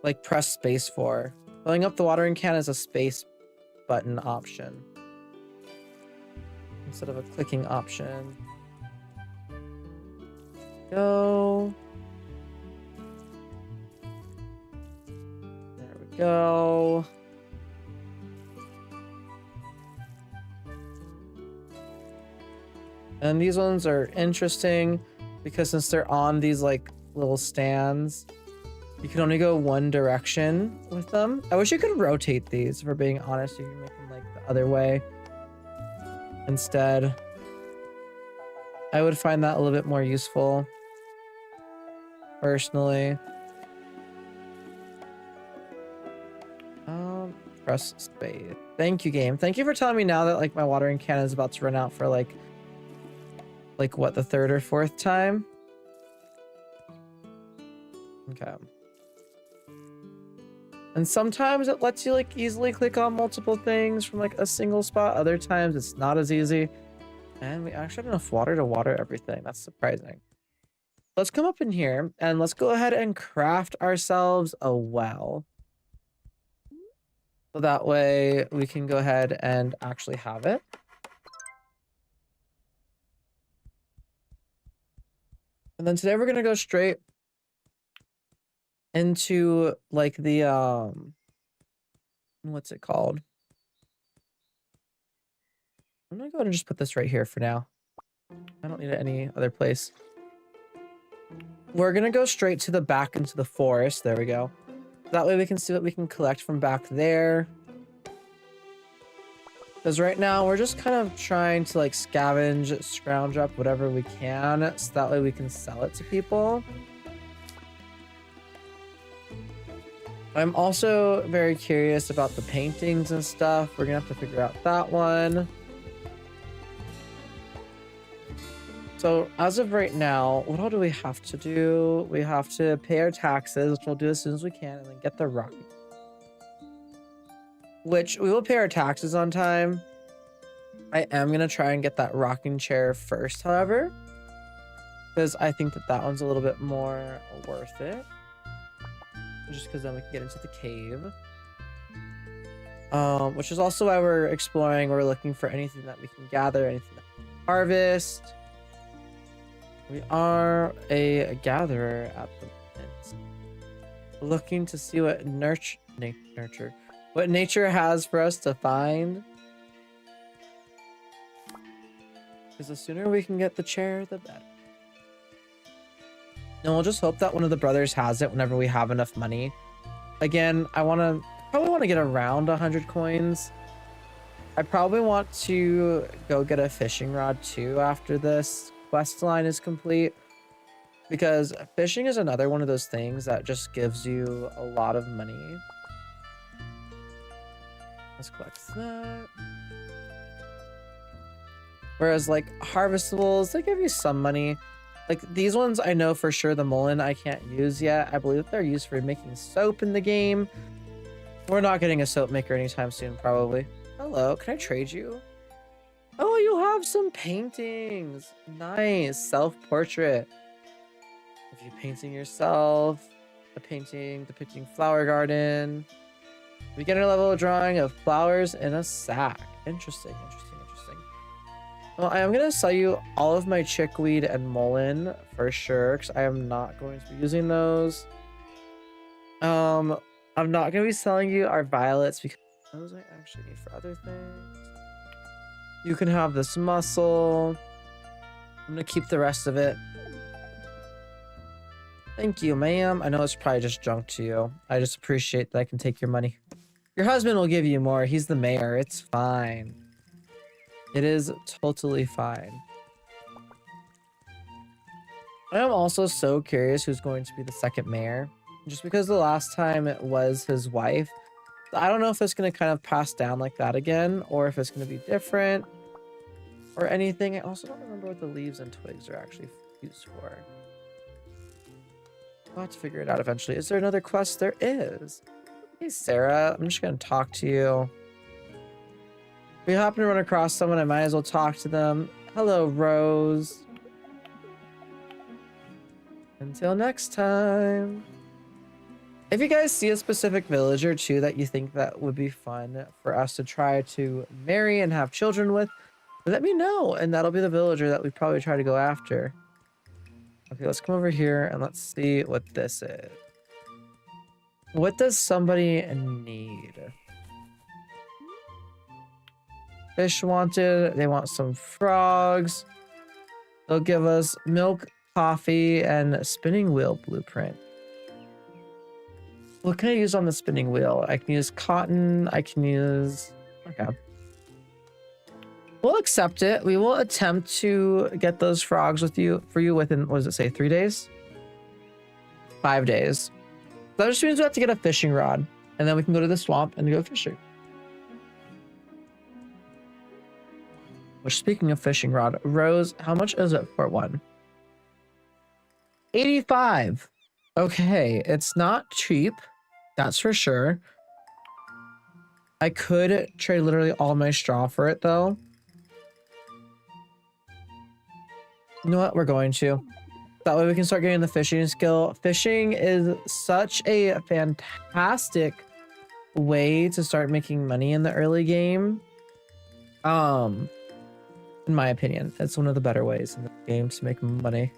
like press space for. Filling up the watering can is a space button option instead of a clicking option. Go. There we go. And these ones are interesting because since they're on these like little stands, you can only go one direction with them. I wish you could rotate these, if we're being honest. You can make them like the other way instead. I would find that a little bit more useful, personally. Press space. Thank you, game. Thank you for telling me now that like my watering can is about to run out for like what, the third or fourth time? Okay. And sometimes it lets you like easily click on multiple things from like a single spot. Other times it's not as easy. And we actually have enough water to water everything. That's surprising. Let's come up in here and let's go ahead and craft ourselves a well. So that way we can go ahead and actually have it. And then today we're going to go straight into like the, what's it called? I'm going to go ahead and just put this right here for now. I don't need it any other place. We're going to go straight to the back into the forest. There we go. That way we can see what we can collect from back there. Because right now we're just kind of trying to like scrounge up whatever we can. So that way we can sell it to people. I'm also very curious about the paintings and stuff. We're going to have to figure out that one. So as of right now, what all do we have to do? We have to pay our taxes, which we'll do as soon as we can, and then get the rock. Which we will pay our taxes on time. I am going to try and get that rocking chair first, however. Because I think that one's a little bit more worth it. Just because then we can get into the cave. Which is also why we're exploring. We're looking for anything that we can gather, anything that we can harvest. We are a gatherer at the moment. Looking to see what what nature has for us to find. Because the sooner we can get the chair, the better. And we'll just hope that one of the brothers has it whenever we have enough money. Again, I probably want to get around 100 coins. I probably want to go get a fishing rod too after this quest line is complete. Because fishing is another one of those things that just gives you a lot of money. Let's collect that. Whereas like harvestables, they give you some money. Like these ones, I know for sure the mullen I can't use yet. I believe they're used for making soap in the game. We're not getting a soap maker anytime soon, probably. Hello, can I trade you? Oh, you have some paintings. Nice. Self-portrait. Of you painting yourself. A painting depicting flower garden. Beginner level drawing of flowers in a sack. Interesting, interesting, interesting. Well, I am going to sell you all of my chickweed and mullein for sure, because I am not going to be using those. I'm not going to be selling you our violets because those I actually need for other things. You can have this mussel. I'm going to keep the rest of it. Thank you, ma'am. I know it's probably just junk to you. I just appreciate that I can take your money. Your husband will give you more. He's the mayor. It's fine. It is totally fine. I am also so curious who's going to be the second mayor. Just because the last time it was his wife. I don't know if it's going to kind of pass down like that again, or if it's going to be different, or anything. I also don't remember what the leaves and twigs are actually used for. I'll have to figure it out eventually. Is there another quest? There is. Hey, Sarah. I'm just going to talk to you. If we happen to run across someone, I might as well talk to them. Hello, Rose. Until next time. If you guys see a specific villager too that you think that would be fun for us to try to marry and have children with, let me know, and that'll be the villager that we probably try to go after. Okay, let's come over here and let's see what this is. What does somebody need? Fish wanted. They want some frogs. They'll give us milk, coffee, and spinning wheel blueprint. What can I use on the spinning wheel? I can use cotton. I can use... Okay. We'll accept it. We will attempt to get those frogs for you within, what does it say, 3 days? 5 days. That just means we have to get a fishing rod. And then we can go to the swamp and go fishing. Which, speaking of fishing rod, Rose, how much is it for one? 85. Okay, it's not cheap. That's for sure. I could trade literally all my straw for it, though. You know what? We're going to. That way we can start getting the fishing skill. Fishing is such a fantastic way to start making money in the early game. In my opinion, it's one of the better ways in the game to make money.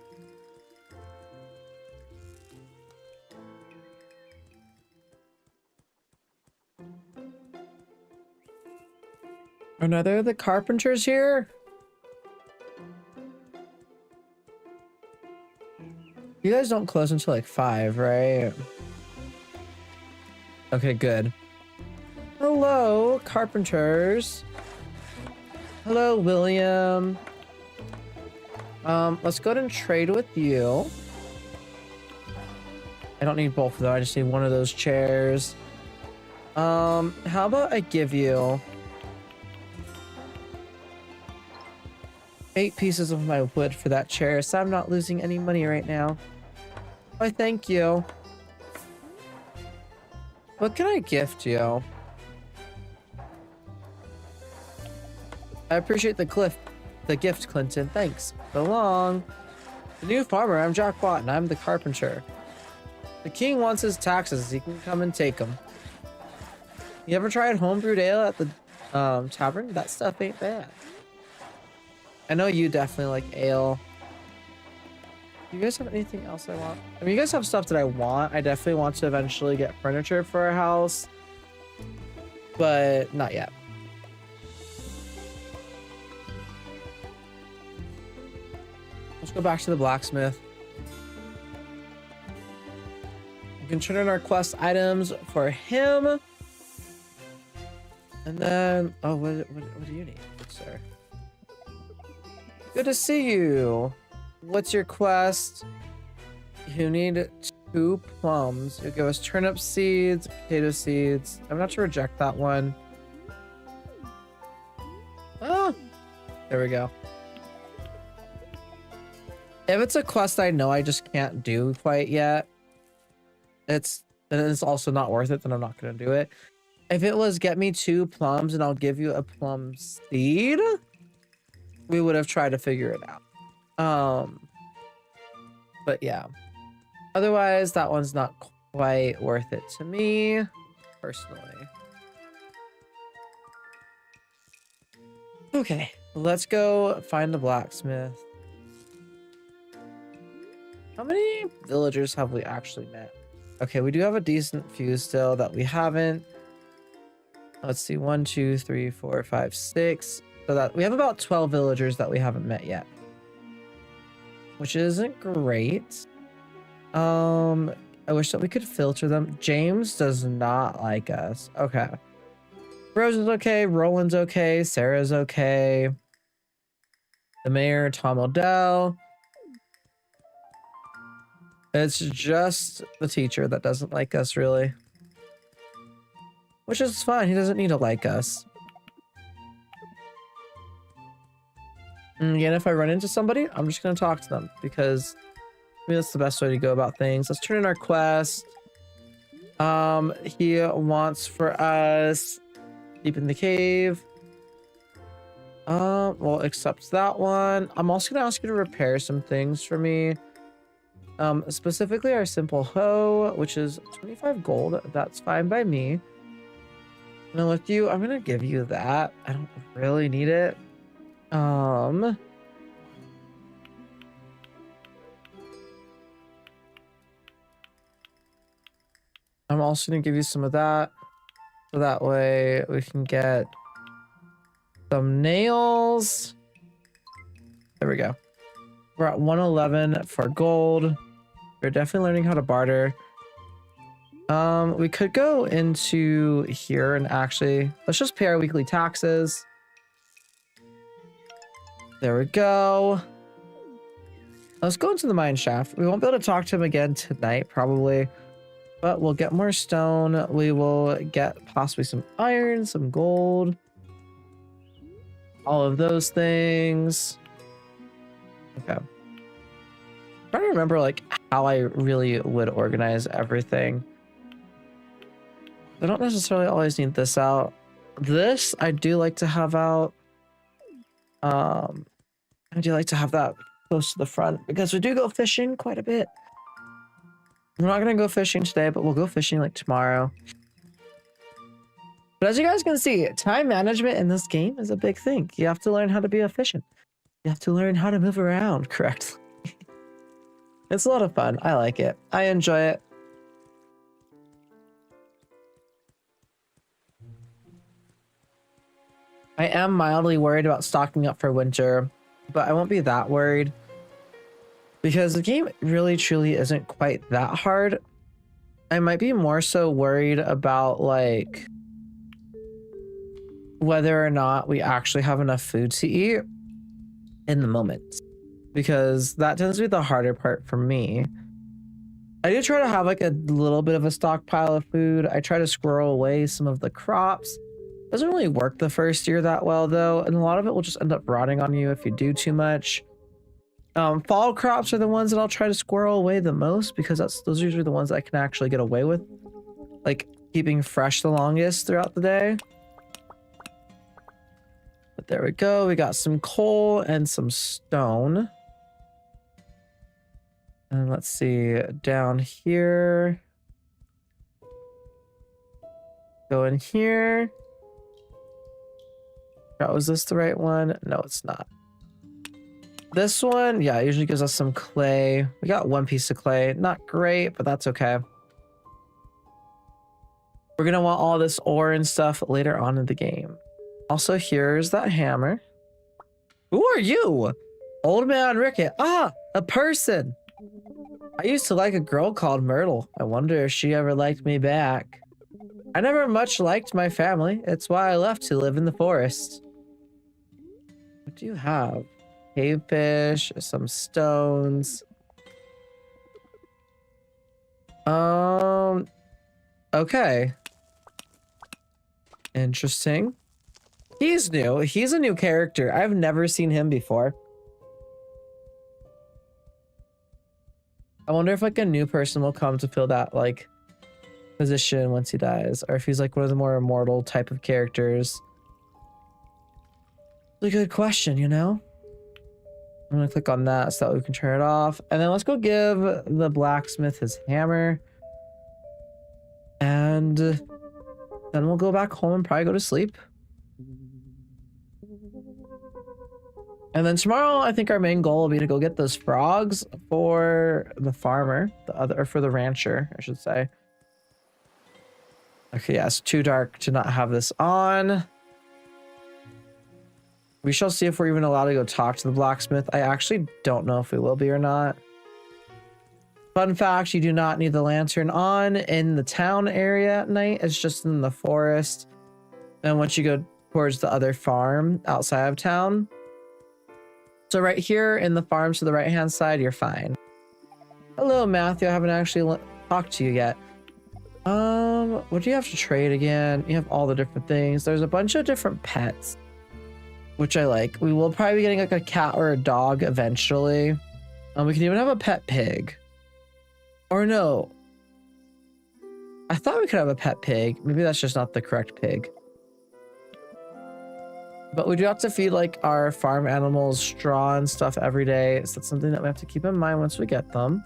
Another of the carpenters here? You guys don't close until like 5, right? Okay, good. Hello, carpenters. Hello, William. Let's go ahead and trade with you. I don't need both of them. I just need one of those chairs. How about I give you 8 pieces of my wood for that chair, so I'm not losing any money right now. Why, thank you. What can I gift you? I appreciate the gift, Clinton. Thanks. So long. The new farmer, I'm Jack Watt, and I'm the carpenter. The king wants his taxes. He can come and take them. You ever tried homebrewed ale at the tavern? That stuff ain't bad. I know you definitely like ale. Do you guys have anything else I want? I mean, you guys have stuff that I want. I definitely want to eventually get furniture for our house, but not yet. Let's go back to the blacksmith. We can turn in our quest items for him. And then, oh, what do you need, sir? Good to see you. What's your quest? You need 2 plums. You'll give us turnip seeds, potato seeds. I'm not to reject that one. Oh, there we go. If it's a quest I know I just can't do quite yet, it's also not worth it, then I'm not going to do it. If it was get me 2 plums and I'll give you a plum seed, we would have tried to figure it out. But yeah. Otherwise, that one's not quite worth it to me, personally. Okay, let's go find the blacksmith. How many villagers have we actually met? Okay, we do have a decent few still that we haven't. Let's see, 1, 2, 3, 4, 5, 6. So that we have about 12 villagers that we haven't met yet, which isn't great. I wish that we could filter them. James does not like us. Okay. Rose is okay. Roland's okay. Sarah's okay. The mayor, Tom Odell. It's just the teacher that doesn't like us, really. Which is fine. He doesn't need to like us. And again, if I run into somebody, I'm just going to talk to them because I mean, that's the best way to go about things. Let's turn in our quest. He wants for us deep in the cave. We'll accept that one. I'm also going to ask you to repair some things for me. Specifically our simple hoe, which is 25 gold. That's fine by me. And then with you, I'm going to give you that. I don't really need it. I'm also going to give you some of that. So that way we can get some nails. There we go. We're at 111 for gold. We're definitely learning how to barter. We could go into here and actually, let's just pay our weekly taxes. There we go. Let's go into the mine shaft. We won't be able to talk to him again tonight, probably. But we'll get more stone. We will get possibly some iron, some gold. All of those things. Okay. I'm trying to remember like how I really would organize everything. I don't necessarily always need this out. This I do like to have out. I do like to have that close to the front because we do go fishing quite a bit. We're not gonna go fishing today, but we'll go fishing like tomorrow. But as you guys can see, time management in this game is a big thing. You have to learn how to be efficient. You have to learn how to move around correctly. It's a lot of fun. I like it. I enjoy it. I am mildly worried about stocking up for winter, but I won't be that worried because the game really truly isn't quite that hard. I might be more so worried about like whether or not we actually have enough food to eat in the moment, because that tends to be the harder part for me. I do try to have like a little bit of a stockpile of food. I try to squirrel away some of the crops. Doesn't really work the first year that well though, and a lot of it will just end up rotting on you if you do too much. Fall crops are the ones that I'll try to squirrel away the most because those are usually the ones that I can actually get away with, like keeping fresh the longest throughout the day. But there we go. We got some coal and some stone. And let's see, down here. Go in here. Was this the right one? No, it's not. This one, yeah, it usually gives us some clay. We got one piece of clay. Not great, but that's okay. We're gonna want all this ore and stuff later on in the game. Also, here's that hammer. Who are you? Old man Ricket. Ah, a person. I used to like a girl called Myrtle. I wonder if she ever liked me back. I never much liked my family. It's why I left to live in the forest. What do you have? Cave fish, some stones. Okay. Interesting. He's new. He's a new character. I've never seen him before. I wonder if like a new person will come to fill that like position once he dies, or if he's like one of the more immortal type of characters. It's a good question, you know? I'm gonna click on that so that we can turn it off. And then let's go give the blacksmith his hammer. And then we'll go back home and probably go to sleep. And then tomorrow, I think our main goal will be to go get those frogs for the farmer, or for the rancher, I should say. Okay, yeah, it's too dark to not have this on. We shall see if we're even allowed to go talk to the blacksmith. I actually don't know if we will be or not. Fun fact, you do not need the lantern on in the town area at night. It's just in the forest. And once you go towards the other farm outside of town. So right here in the farms to the right-hand side, you're fine. Hello, Matthew. I haven't actually talked to you yet. What do you have to trade again? You have all the different things. There's a bunch of different pets, which I like. We will probably be getting like a cat or a dog eventually. We can even have a pet pig. Or no. I thought we could have a pet pig. Maybe that's just not the correct pig. But we do have to feed like our farm animals straw and stuff every day. So that's something that we have to keep in mind once we get them.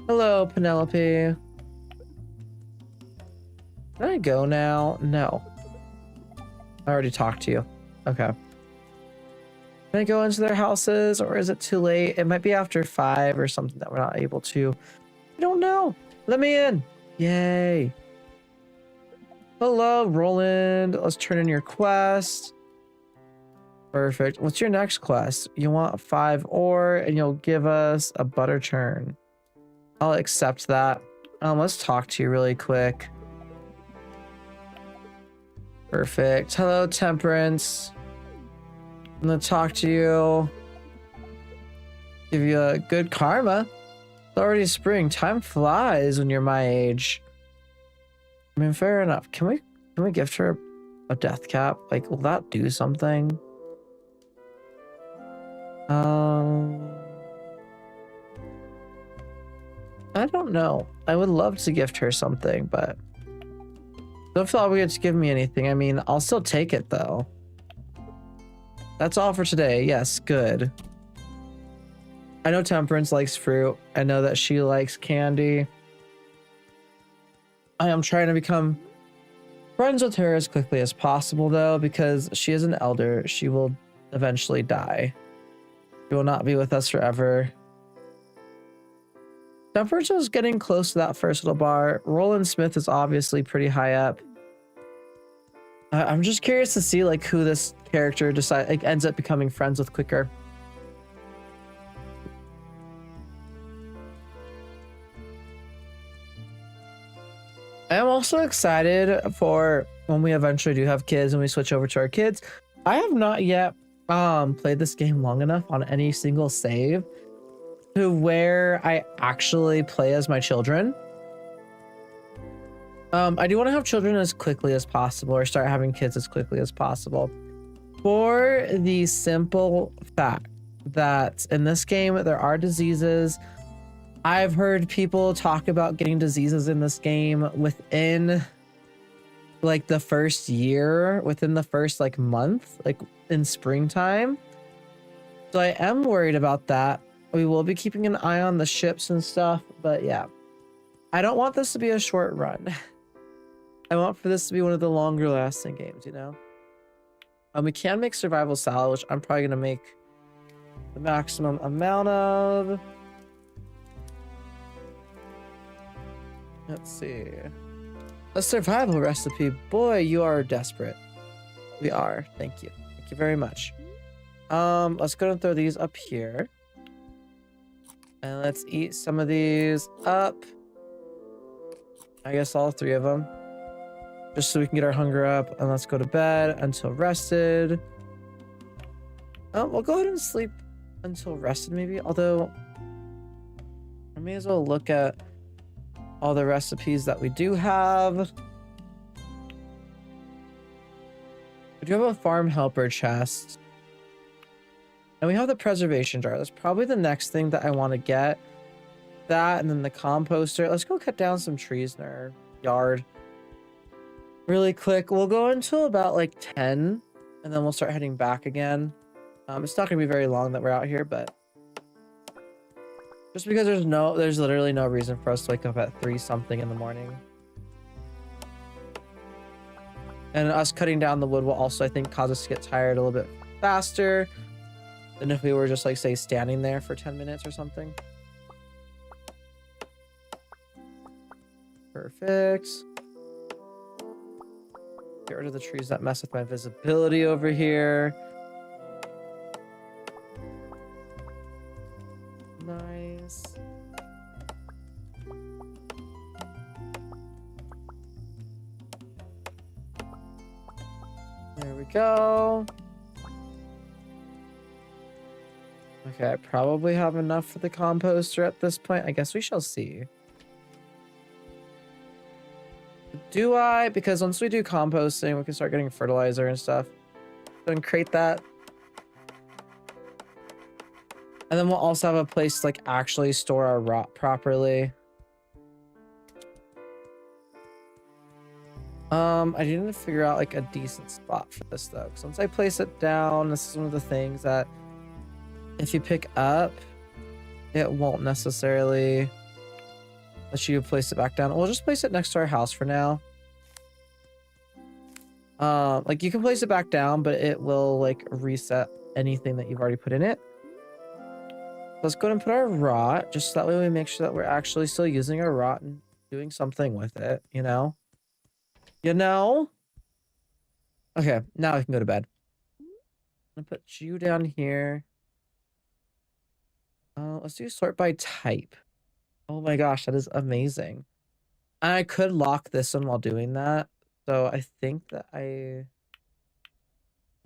Hello, Penelope. Can I go now? No. I already talked to you. Okay. Can I go into their houses, or is it too late? It might be after 5 or something that we're not able to. I don't know. Let me in. Yay. Hello, Roland. Let's turn in your quest. Perfect. What's your next quest? You want 5 ore and you'll give us a butter churn. I'll accept that. Let's talk to you really quick. Perfect. Hello, Temperance. I'm gonna talk to you. Give you a good karma. It's already spring. Time flies when you're my age. I mean, fair enough. Can we gift her a death cap? Like, will that do something? I don't know. I would love to gift her something, but don't feel obligated to give me anything. I mean, I'll still take it though. That's all for today. Yes, good. I know Temperance likes fruit. I know that she likes candy. I am trying to become friends with her as quickly as possible though, because she is an elder. She will eventually die. She will not be with us forever. Temperance is getting close to that first little bar. Roland Smith is obviously pretty high up. I'm just curious to see like who this character ends up becoming friends with quicker. I am also excited for when we eventually do have kids and we switch over to our kids. I have not yet played this game long enough on any single save to where I actually play as my children. I do want to have children as quickly as possible, or start having kids as quickly as possible, for the simple fact that in this game there are diseases. I've heard people talk about getting diseases in this game within like the first year, within the first like month, like in springtime. So I am worried about that. We will be keeping an eye on the ships and stuff, but yeah, I don't want this to be a short run. I want for this to be one of the longer lasting games, you know? We can make survival salad, which I'm probably gonna make the maximum amount of. Let's see. A survival recipe. Boy, you are desperate. We are. Thank you. Thank you very much. Let's go and throw these up here. And let's eat some of these up. I guess all 3 of them. Just so we can get our hunger up. And let's go to bed until rested. We'll go ahead and sleep until rested maybe. Although, I may as well look at all the recipes that we do have. We do have a farm helper chest. And we have the preservation jar. That's probably the next thing that I want to get. That and then the composter. Let's go cut down some trees in our yard. Really quick. We'll go until about like 10. And then we'll start heading back again. It's not going to be very long that we're out here, but just because there's literally no reason for us to wake up at 3 something in the morning. And us cutting down the wood will also, I think, cause us to get tired a little bit faster than if we were just like, say, standing there for 10 minutes or something. Perfect. Get rid of the trees that mess with my visibility over here. Nice. There we go. Okay, I probably have enough for the composter at this point. I guess we shall see. Do I? Because once we do composting, we can start getting fertilizer and stuff. So and crate that. And then we'll also have a place to like actually store our rot properly. I need to figure out like a decent spot for this though. Because once I place it down, this is one of the things that if you pick up, it won't necessarily let you place it back down. We'll just place it next to our house for now. Like you can place it back down, but it will like reset anything that you've already put in it. Let's go ahead and put our rot, just so that way we make sure that we're actually still using our rot and doing something with it, you know? You know? Okay, now we can go to bed. I'm gonna put you down here. Let's do sort by type. Oh my gosh, that is amazing. And I could lock this one while doing that. So I think that I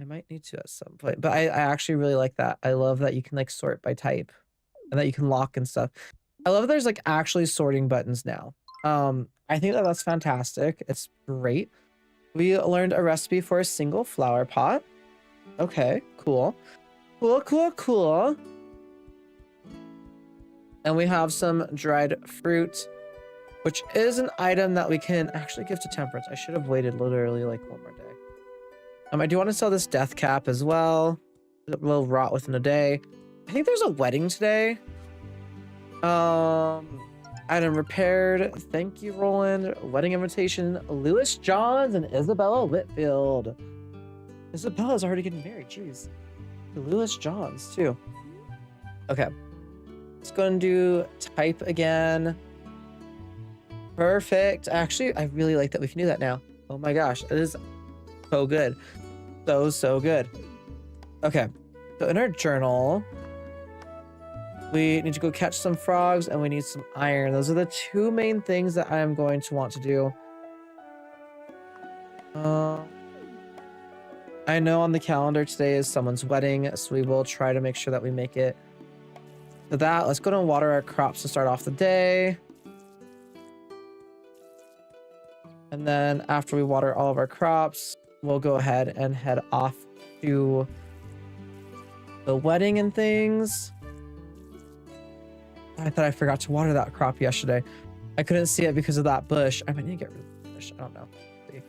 might need to at some point. But I actually really like that. I love that you can like sort by type and that you can lock and stuff. I love that there's like actually sorting buttons now. I think that that's fantastic. It's great. We learned a recipe for a single flower pot. Okay, cool. Cool. And we have some dried fruit, which is an item that we can actually give to Temperance. I should have waited literally like one more day. I do want to sell this death cap as well. It will rot within a day. I think there's a wedding today. Item repaired. Thank you, Roland. Wedding invitation. Lewis Johns and Isabella Whitfield. Isabella's already getting married. Jeez. Lewis Johns too. Okay. Let's go and do type again. Perfect. Actually, I really like that we can do that now. Oh my gosh. It is so good. So good. Okay. So in our journal, we need to go catch some frogs and we need some iron. Those are the two main things that I am going to want to do. I know on the calendar today is someone's wedding, so we will try to make sure that we make it to that. Let's go and water our crops to start off the day. And then after we water all of our crops, we'll go ahead and head off to the wedding and things. I thought I forgot to water that crop yesterday. I couldn't see it because of that bush. I might need to get rid of the bush. I don't know. See.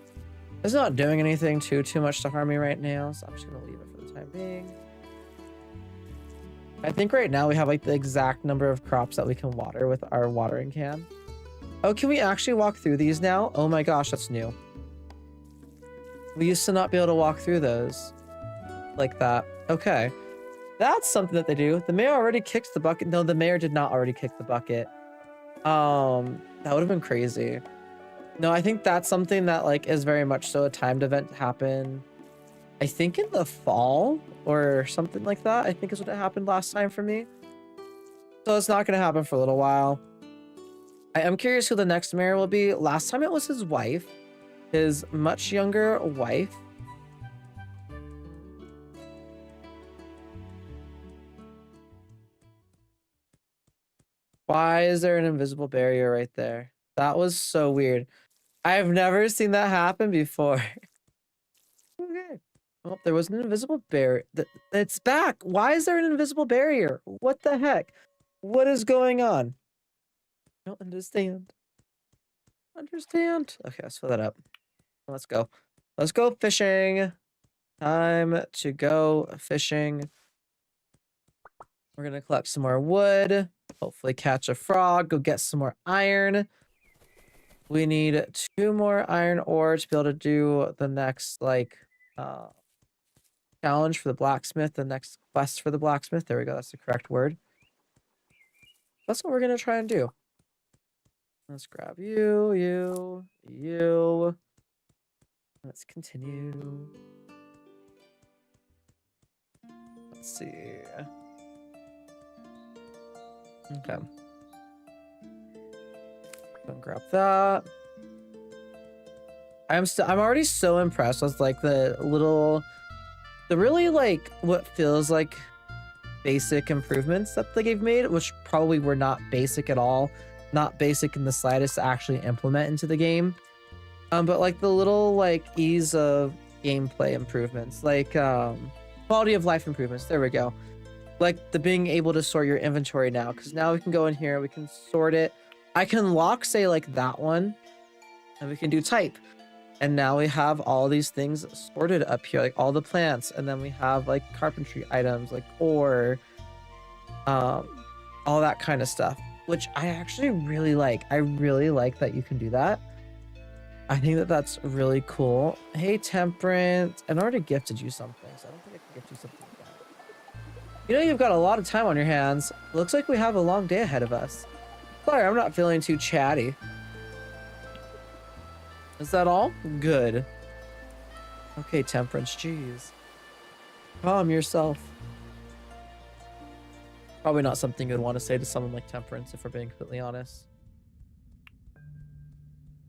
It's not doing anything too much to harm me right now, so I'm just gonna leave it for the time being. I think right now we have like the exact number of crops that we can water with our watering can. Oh, can we actually walk through these now? Oh my gosh, that's new. We used to not be able to walk through those like that. Okay. That's something that they do. The mayor already kicked the bucket. No, the mayor did not already kick the bucket. That would have been crazy. No, I think that's something that like is very much so a timed event to happen. I think in the fall or something like that. I think is what happened last time for me. So it's not going to happen for a little while. I am curious who the next mayor will be. Last time it was his wife. His much younger wife. Why is there an invisible barrier right there? That was so weird. I've never seen that happen before. Okay. Oh, there was an invisible barrier. It's back. Why is there an invisible barrier? What the heck? What is going on? I don't understand. Okay, let's fill that up. Let's go. Let's go fishing. Time to go fishing. We're gonna collect some more wood. Hopefully catch a frog. Go get some more iron. We need 2 more iron ore to be able to do the next like challenge for the blacksmith, the next quest for the blacksmith. There we go. That's the correct word. That's what we're gonna try and do. Let's grab you. Let's continue. Let's see. Okay. Don't grab that. I'm already so impressed with like the really like what feels like basic improvements that they've made, which probably were not basic at all, not basic in the slightest to actually implement into the game. But like the little like ease of gameplay improvements, like quality of life improvements. There we go. Like the being able to sort your inventory now, because now we can go in here, we can sort it. I can lock, say, like that one, and we can do type. And now we have all these things sorted up here, like all the plants, and then we have like carpentry items, like ore, all that kind of stuff, which I actually really like. I really like that you can do that. I think that that's really cool. Hey, Temperance, I already gifted you something, so I don't think I can gift you something. You know, you've got a lot of time on your hands. Looks like we have a long day ahead of us. Sorry, I'm not feeling too chatty. Is that all? Good. Okay, Temperance, jeez. Calm yourself. Probably not something you'd want to say to someone like Temperance, if we're being completely honest.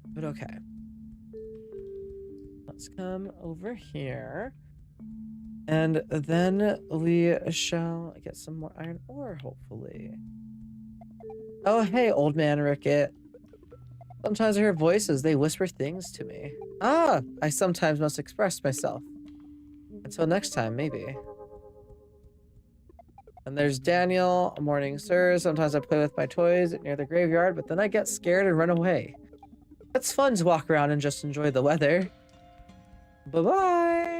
But okay. Let's come over here. And then we shall get some more iron ore, hopefully. Oh, hey, old man Ricket. Sometimes I hear voices. They whisper things to me. Ah, I sometimes must express myself. Until next time, maybe. And there's Daniel. Morning, sir. Sometimes I play with my toys near the graveyard, but then I get scared and run away. It's fun to walk around and just enjoy the weather. Bye-bye.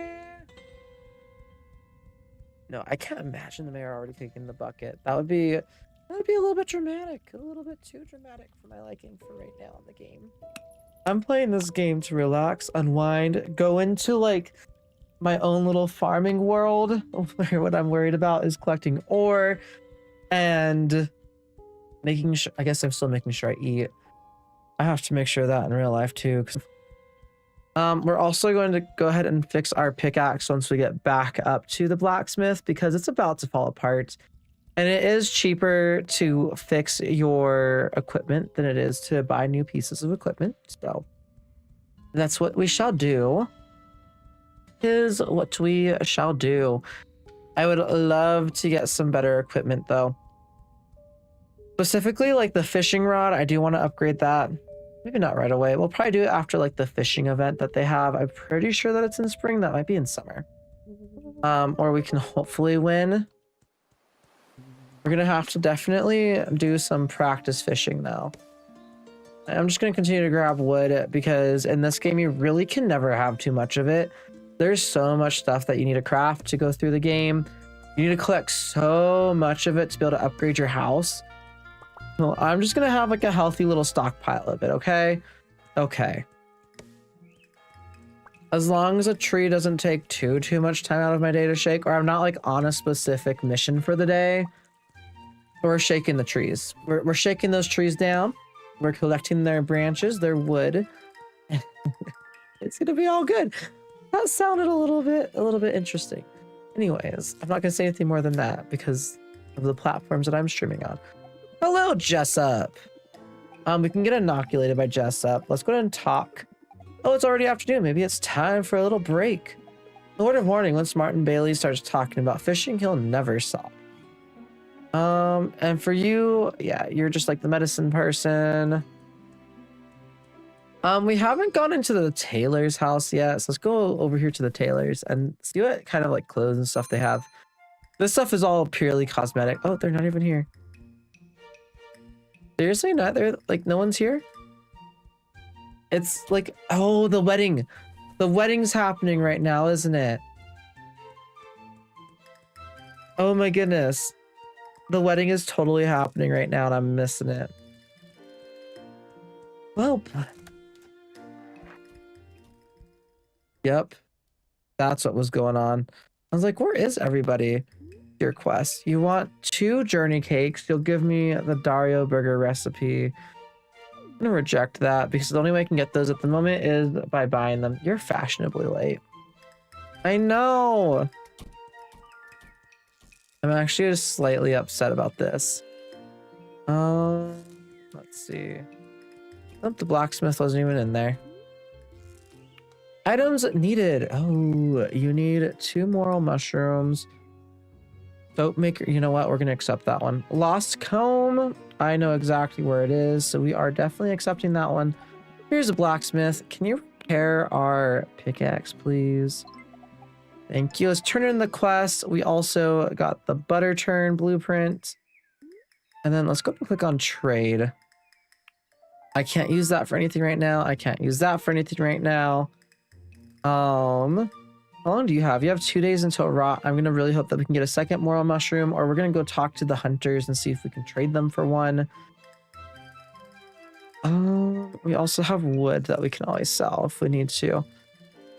No, I can't imagine the mayor already kicking the bucket. That would be a little bit dramatic. A little bit too dramatic for my liking for right now in the game. I'm playing this game to relax, unwind, go into like my own little farming world where what I'm worried about is collecting ore and making sure, I guess I'm still making sure I eat. I have to make sure of that in real life too. We're also going to go ahead and fix our pickaxe once we get back up to the blacksmith because it's about to fall apart. And it is cheaper to fix your equipment than it is to buy new pieces of equipment. So that's what we shall do. Is what we shall do. I would love to get some better equipment though. Specifically like the fishing rod, I do want to upgrade that. Maybe not right away. We'll probably do it after like the fishing event that they have. I'm pretty sure that it's in spring. That might be in summer. Or we can hopefully win. We're gonna have to definitely do some practice fishing though. I'm just gonna continue to grab wood because in this game you really can never have too much of it. There's so much stuff that you need to craft to go through the game. You need to collect so much of it to be able to upgrade your house. Well, I'm just gonna have like a healthy little stockpile of it, okay? Okay. As long as a tree doesn't take too much time out of my day to shake, or I'm not like on a specific mission for the day, we're shaking the trees. We're shaking those trees down. We're collecting their branches, their wood. It's gonna be all good. That sounded a little bit interesting. Anyways, I'm not gonna say anything more than that because of the platforms that I'm streaming on. Hello, Jessup. We can get inoculated by Jessup. Let's go ahead and talk. Oh, it's already afternoon. Maybe it's time for a little break. The word of warning, once Martin Bailey starts talking about fishing, he'll never stop. And for you, yeah, you're just like the medicine person. We haven't gone into the tailor's house yet, so let's go over here to the tailor's and see what kind of like clothes and stuff they have. This stuff is all purely cosmetic. Oh, they're not even here. Seriously, not there? Like no one's here? It's like, oh, the wedding. The wedding's happening right now, isn't it? Oh my goodness. The wedding is totally happening right now and I'm missing it. Well, yep. That's what was going on. I was like, where is everybody? Your quest. You want 2 journey cakes. You'll give me the Dario burger recipe. I'm gonna reject that because the only way I can get those at the moment is by buying them. You're fashionably late. I know. I'm actually just slightly upset about this. Let's see. Oh, the blacksmith wasn't even in there. Items needed. Oh, you need 2 moral mushrooms. Soap maker. You know what? We're going to accept that one. Lost comb. I know exactly where it is, so we are definitely accepting that one. Here's a blacksmith. Can you repair our pickaxe, please? Thank you. Let's turn in the quest. We also got the butter turn blueprint. And then let's go click on trade. I can't use that for anything right now. I can't use that for anything right now. How long do you have? You have 2 days until rot. I'm gonna really hope that we can get a second moral mushroom, or we're gonna go talk to the hunters and see if we can trade them for one. We also have wood that we can always sell if we need to.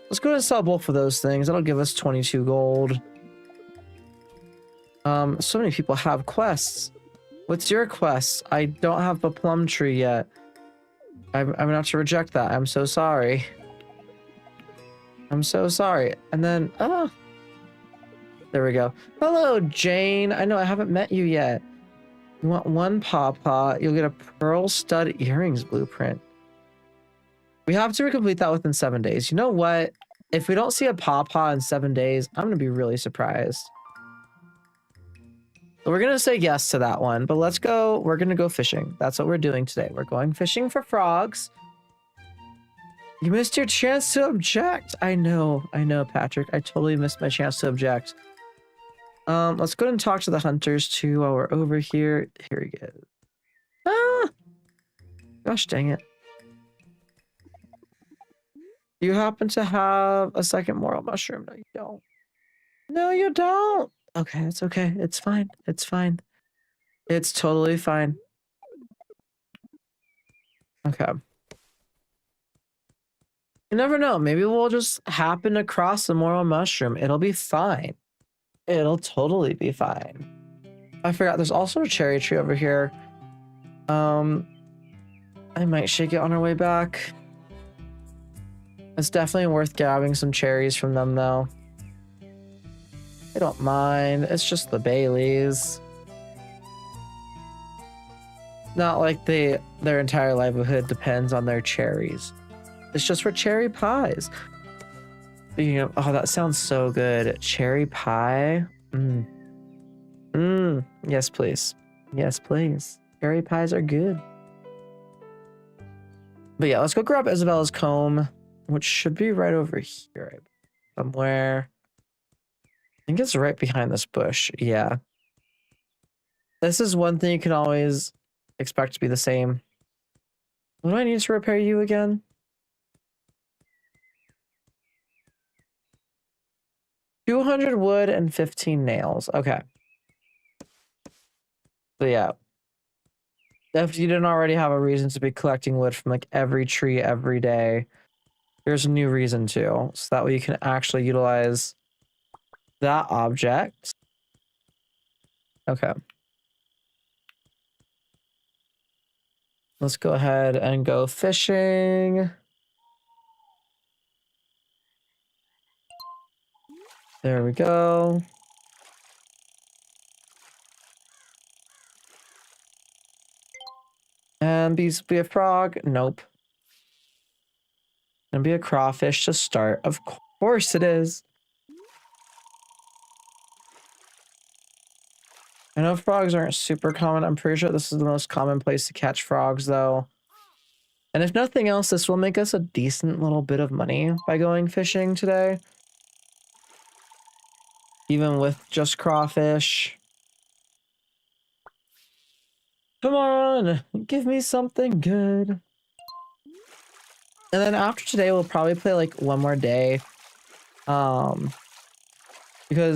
Let's go ahead and sell both of those things. That'll give us 22 gold. So many people have quests. What's your quest? I don't have a plum tree yet. I'm gonna have to reject that. I'm so sorry. I'm so sorry. And then, There we go. Hello, Jane. I know I haven't met you yet. You want one pawpaw, you'll get a pearl stud earrings blueprint. We have to complete that within 7 days. You know what? If we don't see a pawpaw in 7 days, I'm going to be really surprised. So we're going to say yes to that one, but let's go. We're going to go fishing. That's what we're doing today. We're going fishing for frogs. You missed your chance to object. I know, Patrick. I totally missed my chance to object. Let's go ahead and talk to the hunters too while we're over here. Here we go. Ah! Gosh dang it. You happen to have a second moral mushroom? No, you don't. No, you don't. Okay, it's okay. It's fine. It's fine. It's totally fine. Okay. You never know. Maybe we'll just happen across a moral mushroom. It'll be fine. It'll totally be fine. I forgot there's also a cherry tree over here. I might shake it on our way back. It's definitely worth grabbing some cherries from them though. I don't mind. It's just the Baileys. Not like their entire livelihood depends on their cherries. It's just for cherry pies. You know, oh, that sounds so good. Cherry pie. Yes, please. Yes, please. Cherry pies are good. But yeah, let's go grab Isabella's comb, which should be right over here somewhere. I think it's right behind this bush. Yeah. This is one thing you can always expect to be the same. What do I need to repair you again? 200 wood and 15 nails. Okay. So yeah. If you didn't already have a reason to be collecting wood from like every tree every day, here's a new reason to. So that way you can actually utilize that object. Okay. Let's go ahead and go fishing. There we go. And be a frog? Nope. Gonna be a crawfish to start. Of course it is. I know frogs aren't super common. I'm pretty sure this is the most common place to catch frogs though. And if nothing else, this will make us a decent little bit of money by going fishing today. Even with just crawfish. Come on, give me something good. And then after today, we'll probably play like one more day. Because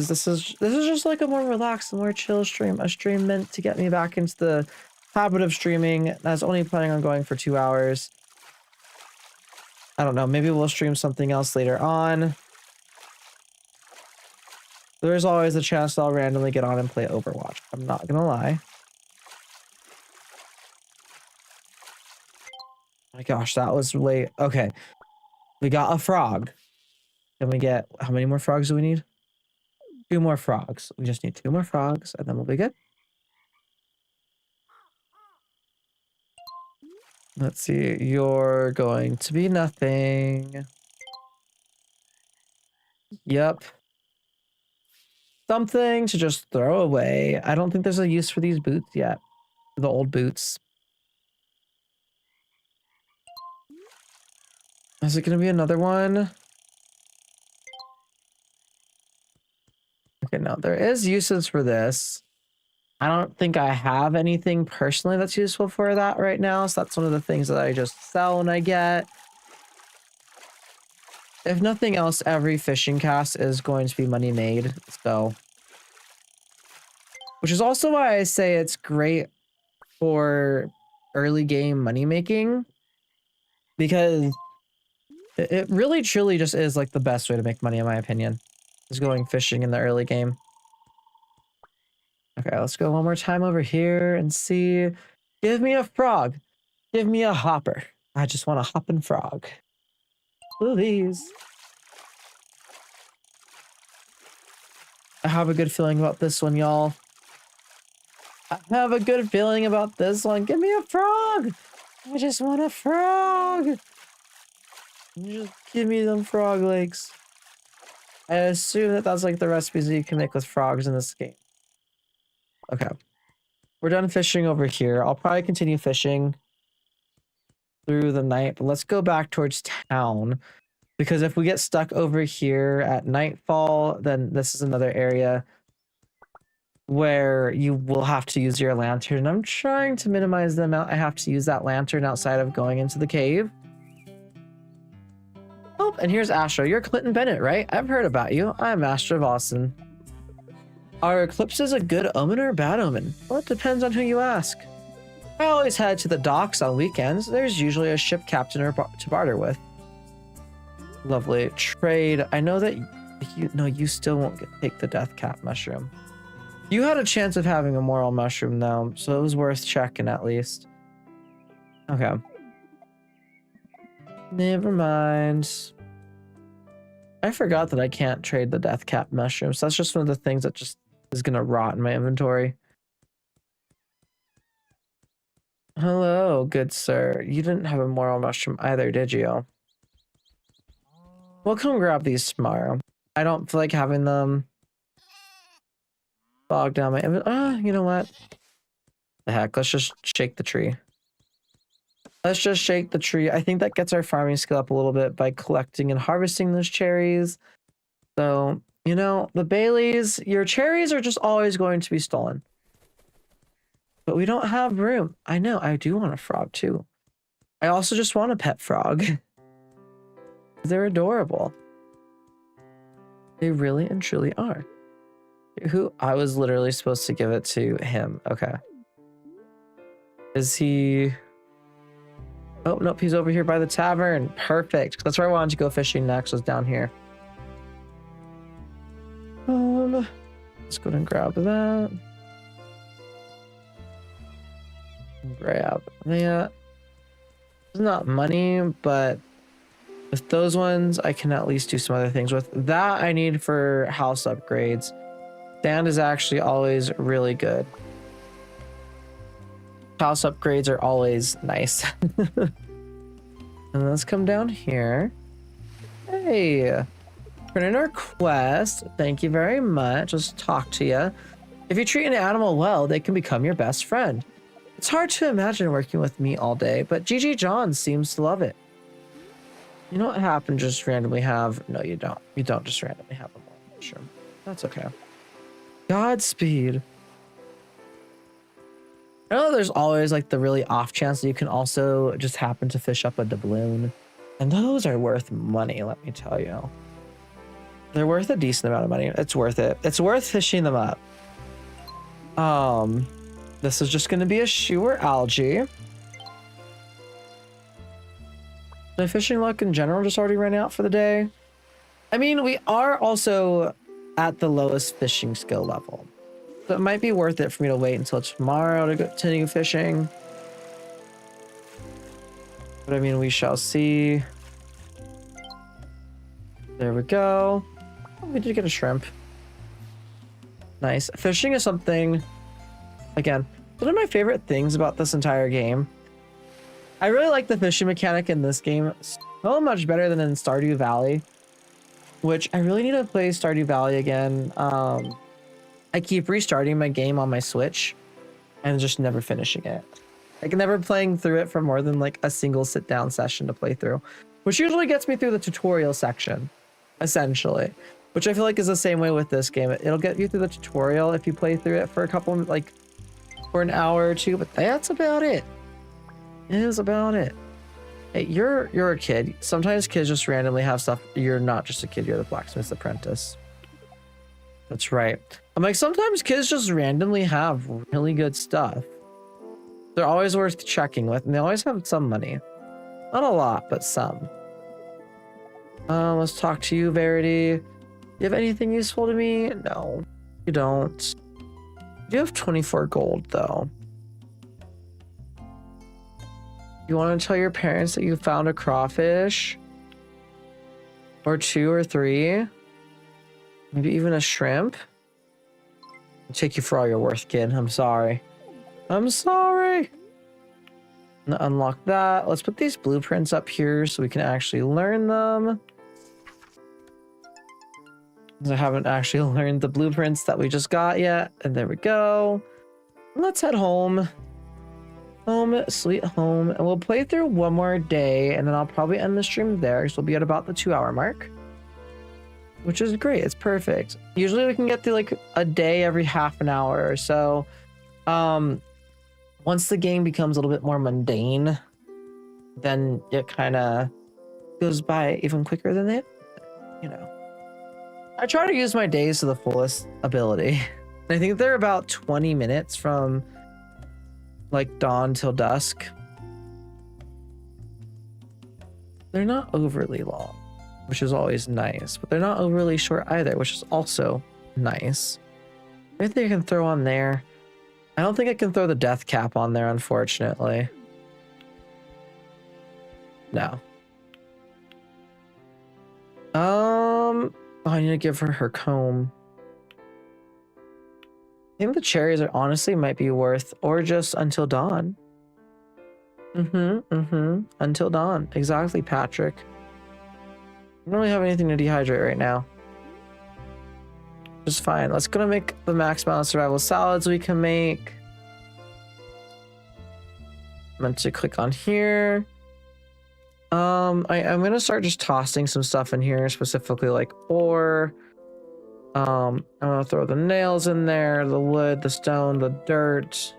this is just like a more relaxed, more chill stream. A stream meant to get me back into the habit of streaming. I was only planning on going for 2 hours. I don't know, maybe we'll stream something else later on. There's always a chance that I'll randomly get on and play Overwatch. I'm not gonna lie. My gosh, that was late. Okay. We got a frog. Can we get, how many more frogs do we need? 2 more frogs. We just need 2 more frogs and then we'll be good. Let's see. You're going to be nothing. Yep. Something to just throw away. I don't think there's a use for these boots yet. The old boots. Is it going to be another one? Okay, no, there is uses for this. I don't think I have anything personally that's useful for that right now. So that's one of the things that I just sell when I get. If nothing else, every fishing cast is going to be money made. So, which is also why I say it's great for early game money making, because it really truly just is like the best way to make money in my opinion, is going fishing in the early game. Okay, let's go one more time over here and see. Give me a frog. Give me a hopper. I just want a hopping frog. Please. I have a good feeling about this one, y'all. I have a good feeling about this one. Give me a frog. I just want a frog. Just give me them frog legs. I assume that that's like the recipes that you can make with frogs in this game. Okay. We're done fishing over here. I'll probably continue fishing through the night, but let's go back towards town. Because if we get stuck over here at nightfall, then this is another area where you will have to use your lantern. I'm trying to minimize the amount I have to use that lantern outside of going into the cave. Oh, and here's Astro. You're Clinton Bennett, right? I've heard about you. I'm Astro of Austin. Are eclipses a good omen or a bad omen? Well, it depends on who you ask. I always head to the docks on weekends. There's usually a ship captain to barter with. Lovely. Trade. I know that you still won't take the death cap mushroom. You had a chance of having a moral mushroom though, so it was worth checking at least. Okay. Never mind. I forgot that I can't trade the death cap mushrooms. That's just one of the things that just is gonna rot in my inventory. Hello, good sir. You didn't have a moral mushroom either, did you? We'll come grab these tomorrow. I don't feel like having them bog down my inventory. You know what? The heck, let's just shake the tree. Let's just shake the tree. I think that gets our farming skill up a little bit by collecting and harvesting those cherries. So, you know, the Baileys, your cherries are just always going to be stolen. But we don't have room. I know, I do want a frog too. I also just want a pet frog. They're adorable. They really and truly are. Who? I was literally supposed to give it to him. Okay. Is he... Oh, nope, he's over here by the tavern. Perfect. That's where I wanted to go fishing next, was down here. Let's go ahead and grab that. Grab that. It's not money, but with those ones, I can at least do some other things with. That I need for house upgrades. Sand is actually always really good. House upgrades are always nice. And let's come down here. Hey, turn in our quest. Thank you very much. Let's talk to you. If you treat an animal well, they can become your best friend. It's hard to imagine working with me all day, but Gigi John seems to love it. You know what happened? Just randomly have... No, you don't. You don't just randomly have a moral mushroom. That's okay. Godspeed. I know there's always like the really off chance that you can also just happen to fish up a doubloon. And those are worth money, let me tell you. They're worth a decent amount of money. It's worth it. It's worth fishing them up. This is just going to be a shoe or algae. My fishing luck in general just already ran out for the day. I mean, we are also at the lowest fishing skill level. So it might be worth it for me to wait until tomorrow to continue fishing. But I mean, we shall see. There we go. Oh, we did get a shrimp. Nice. Fishing is something, again, one of my favorite things about this entire game. I really like the fishing mechanic in this game so much better than in Stardew Valley, which I really need to play Stardew Valley again. I keep restarting my game on my Switch and just never finishing it. Like never playing through it for more than like a single sit down session to play through, which usually gets me through the tutorial section, essentially, which I feel like is the same way with this game. It'll get you through the tutorial if you play through it for a couple, like for an hour or two, but that's about it. It is about it. Hey, you're a kid. Sometimes kids just randomly have stuff. You're not just a kid, you're the blacksmith's apprentice. That's right. I'm like, sometimes kids just randomly have really good stuff. They're always worth checking with, and they always have some money. Not a lot, but some. Let's talk to you, Verity. You have anything useful to me? No, you don't. You have 24 gold, though. You want to tell your parents that you found a crawfish? Or 2 or 3? Maybe even a shrimp? Take you for all you're worth, kid. I'm sorry. I'm sorry. Unlock that. Let's put these blueprints up here so we can actually learn them. I haven't actually learned the blueprints that we just got yet. And there we go. Let's head home. Home, sweet home. And we'll play through one more day, and then I'll probably end the stream there, because we'll be at about the 2-hour mark. Which is great. It's perfect. Usually we can get through like a day every half an hour or so. Once the game becomes a little bit more mundane, then it kind of goes by even quicker than it, you know. I try to use my days to the fullest ability. I think they're about 20 minutes from like dawn till dusk. They're not overly long, which is always nice, but they're not overly short either, which is also nice. Anything I can throw on there? I don't think I can throw the death cap on there, unfortunately. No. Oh, I need to give her comb. I think the cherries are honestly might be worth, or just until dawn. Until dawn. Exactly, Patrick. I don't really have anything to dehydrate right now. Just fine. Let's go make the max amount of survival salads we can make. I'm meant to click on here. I'm gonna start just tossing some stuff in here, specifically like ore. I'm gonna throw the nails in there, the wood, the stone, the dirt.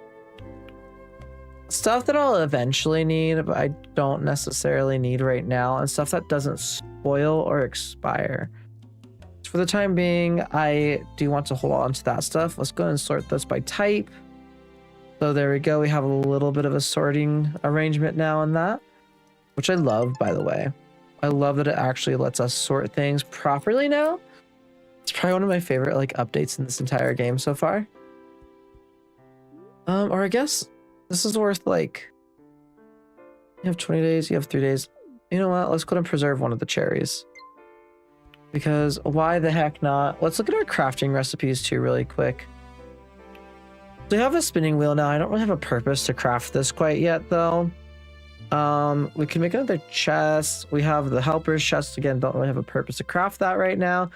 Stuff that I'll eventually need, but I don't necessarily need right now, and stuff that doesn't spoil or expire. For the time being, I do want to hold on to that stuff. Let's go ahead and sort this by type. So there we go. We have a little bit of a sorting arrangement now in that, which I love, by the way. I love that it actually lets us sort things properly now. It's probably one of my favorite like updates in this entire game so far. Or I guess this is worth like, you have 20 days, you have 3 days. You know what? Let's go and preserve one of the cherries. Because why the heck not? Let's look at our crafting recipes too really quick. So we have a spinning wheel now. I don't really have a purpose to craft this quite yet though. We can make another chest. We have the helper's chest again. Don't really have a purpose to craft that right now.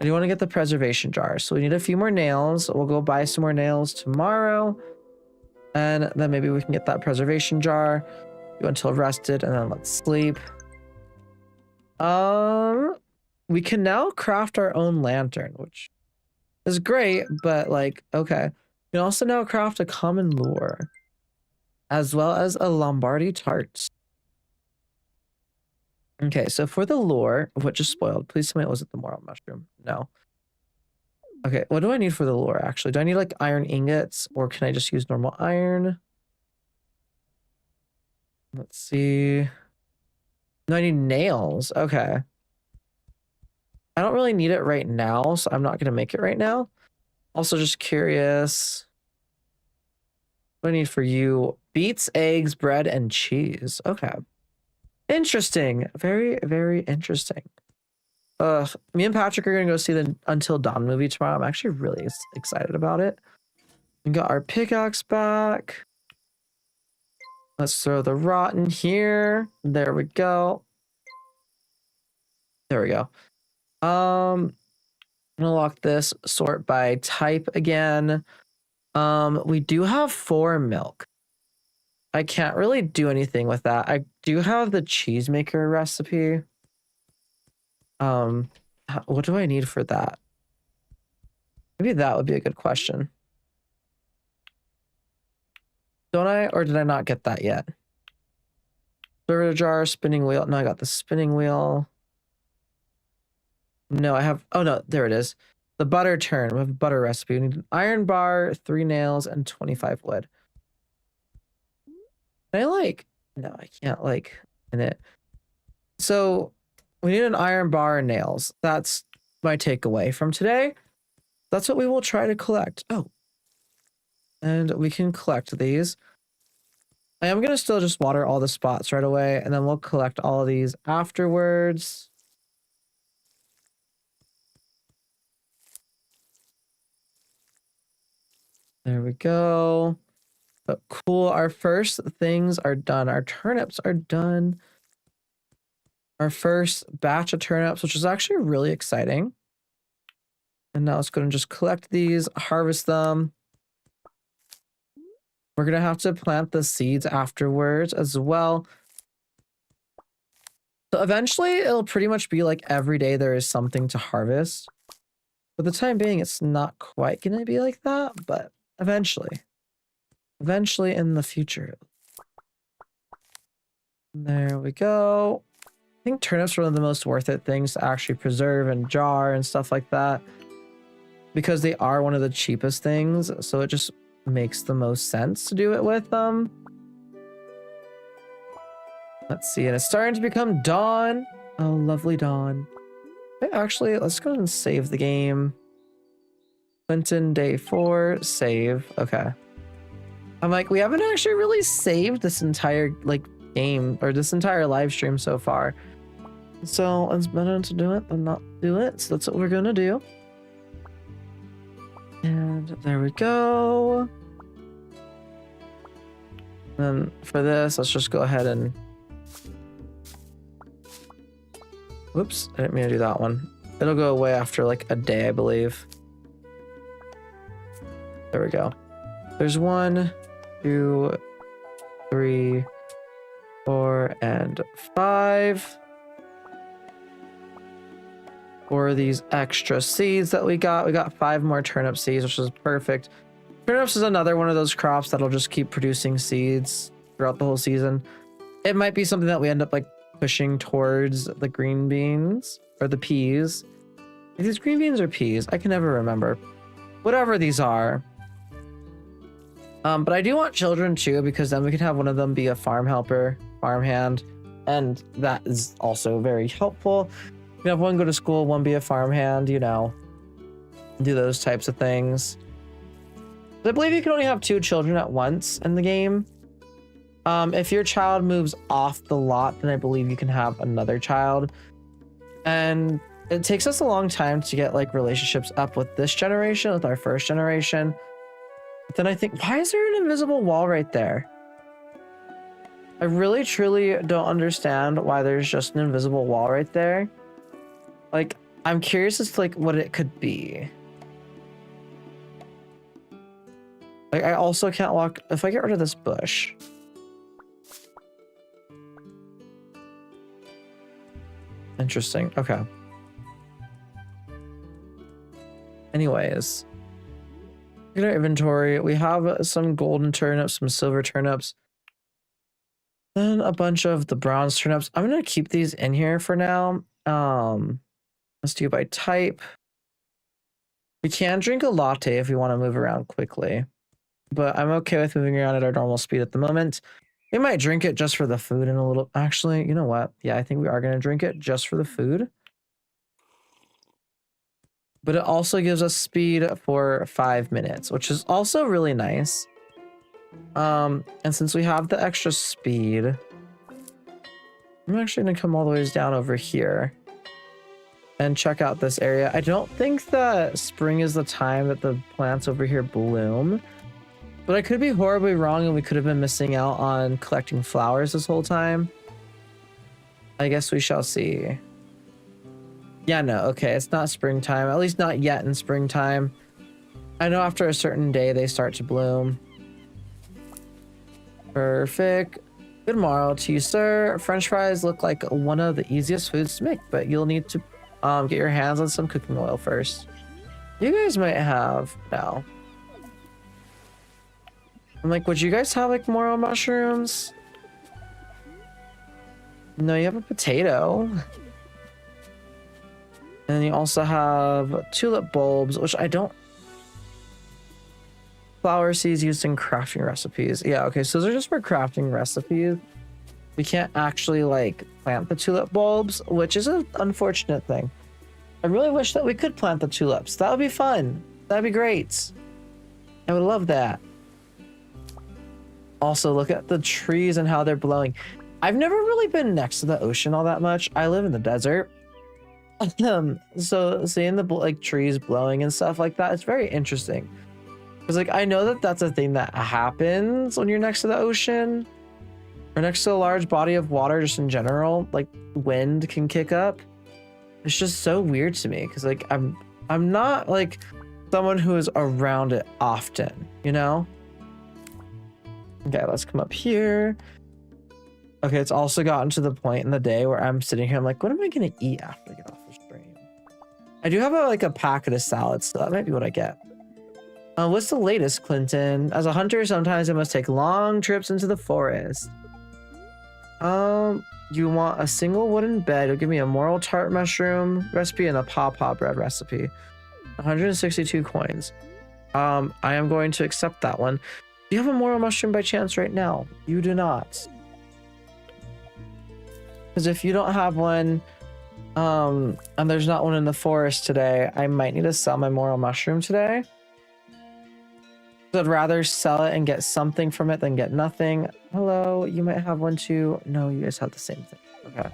I do want to get the preservation jar. So we need a few more nails. We'll go buy some more nails tomorrow. And then maybe we can get that preservation jar. Go until rested and then let's sleep. We can now craft our own lantern, which is great, but like, okay. We can also now craft a common lure, as well as a Lombardy tart. Okay, so for the lure, what just spoiled? Please tell me it wasn't the moral mushroom. No. Okay, what do I need for the lure, actually? Do I need, like, iron ingots, or can I just use normal iron? Let's see. No, I need nails. Okay. I don't really need it right now, so I'm not going to make it right now. Also, just curious. What do I need for you? Beets, eggs, bread, and cheese. Okay. Interesting. Very, very interesting. Me and Patrick are going to go see the Until Dawn movie tomorrow. I'm actually really excited about it. We got our pickaxe back. Let's throw the rot in here. There we go. There we go. I'm gonna lock this, sort by type again. We do have 4 milk. I can't really do anything with that. I do have the cheesemaker recipe. What do I need for that? Maybe that would be a good question. Don't I? Or did I not get that yet? Server jar, spinning wheel. No, I got the spinning wheel. No, I have... Oh, no, there it is. The butter turn. We have a butter recipe. We need an iron bar, 3 nails, and 25 wood. Can I, like... No, I can't, like, in it. So, we need an iron bar and nails. That's my takeaway from today. That's what we will try to collect. Oh. And we can collect these. I am going to still just water all the spots right away, and then we'll collect all of these afterwards. There we go. But cool. Our first things are done. Our turnips are done. Our first batch of turnips, which is actually really exciting. And now let's go and just collect these, harvest them. We're going to have to plant the seeds afterwards as well. So eventually it'll pretty much be like every day there is something to harvest. For the time being, it's not quite going to be like that, but eventually in the future. There we go. I think turnips are one of the most worth it things to actually preserve and jar and stuff like that, because they are one of the cheapest things. So it just makes the most sense to do it with them. Let's see, and it's starting to become dawn. Oh, lovely dawn. Okay, actually, let's go ahead and save the game. Clinton, day 4, save. Okay. I'm like, we haven't actually really saved this entire game or this entire live stream so far. So it's better to do it than not do it. So that's what we're gonna do. And there we go. Then for this, let's just go ahead and... Whoops, I didn't mean to do that one. It'll go away after like a day, I believe. There we go. There's 1, 2, 3, 4, and 5. For these extra seeds that we got 5 more turnip seeds, which is perfect. Turnips is another one of those crops that'll just keep producing seeds throughout the whole season. It might be something that we end up like pushing towards the green beans or the peas. Are these green beans or peas? I can never remember. Whatever these are. But I do want children too, because then we can have one of them be a farm helper, farmhand, and that is also very helpful. You can have one go to school, one be a farmhand, you know, do those types of things. I believe you can only have 2 children at once in the game. If your child moves off the lot, then I believe you can have another child. And it takes us a long time to get like relationships up with this generation, with our first generation. But then I think, why is there an invisible wall right there? I really, truly don't understand why there's just an invisible wall right there. Like, I'm curious as to like what it could be. Like, I also can't walk if I get rid of this bush. Interesting. Okay. Anyways, look at our inventory. We have some golden turnips, some silver turnips, then a bunch of the bronze turnips. I'm gonna keep these in here for now. Let's do by type. We can drink a latte if we want to move around quickly, but I'm okay with moving around at our normal speed at the moment. We might drink it just for the food in a little... Actually, you know what? Yeah, I think we are going to drink it just for the food. But it also gives us speed for 5 minutes, which is also really nice. And since we have the extra speed, I'm actually going to come all the way down over here and check out this area. I don't think that spring is the time that the plants over here bloom. But I could be horribly wrong and we could have been missing out on collecting flowers this whole time. I guess we shall see. Yeah, no, okay, it's not springtime. At least not yet in springtime. I know after a certain day they start to bloom. Perfect. Good morrow to you, sir. French fries look like one of the easiest foods to make, but you'll need to get your hands on some cooking oil first. You guys might have... No. I'm like, would you guys have like morel mushrooms? No, you have a potato. And then you also have tulip bulbs, which I don't... Flower seeds used in crafting recipes. Yeah, okay, so those are just for crafting recipes. We can't actually like plant the tulip bulbs, which is an unfortunate thing. I really wish that we could plant the tulips. That would be fun. That'd be great. I would love that. Also, look at the trees and how they're blowing. I've never really been next to the ocean all that much. I live in the desert. So seeing the like trees blowing and stuff like that, it's very interesting. Because like I know that that's a thing that happens when you're next to the ocean or next to a large body of water, just in general. Like wind can kick up. It's just so weird to me because like I'm not like someone who is around it often, you know? Okay, let's come up here. Okay, it's also gotten to the point in the day where I'm sitting here. I'm like, what am I gonna eat after I get off the stream? I do have like a packet of salads, so that might be what I get. What's the latest, Clinton? As a hunter, sometimes I must take long trips into the forest. You want a single wooden bed. You'll give me a moral tart mushroom recipe and a pawpaw bread recipe. 162 coins. I am going to accept that one. Do you have a moral mushroom by chance right now? You do not. Because if you don't have one, and there's not one in the forest today, I might need to sell my moral mushroom today. I'd rather sell it and get something from it than get nothing. Hello, you might have one too. No, you guys have the same thing. Okay.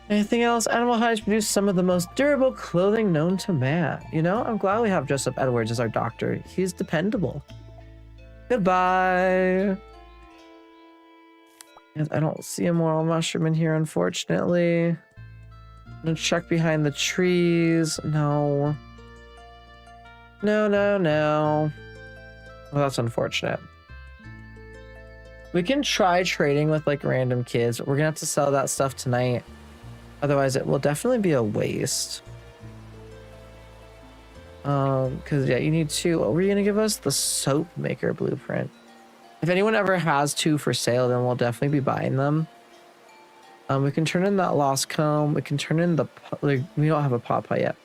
Anything else? Animal hides produce some of the most durable clothing known to man. You know, I'm glad we have Joseph Edwards as our doctor. He's dependable. Goodbye. I don't see a moral mushroom in here, unfortunately. I'm gonna check behind the trees. No. No. Well, that's unfortunate. We can try trading with like random kids, but we're gonna have to sell that stuff tonight. Otherwise, it will definitely be a waste. Because yeah, you need two. What were you gonna give us? The soap maker blueprint. If anyone ever has two for sale, then we'll definitely be buying them. We can turn in that lost comb. We can turn in the like, we don't have a pawpaw yet.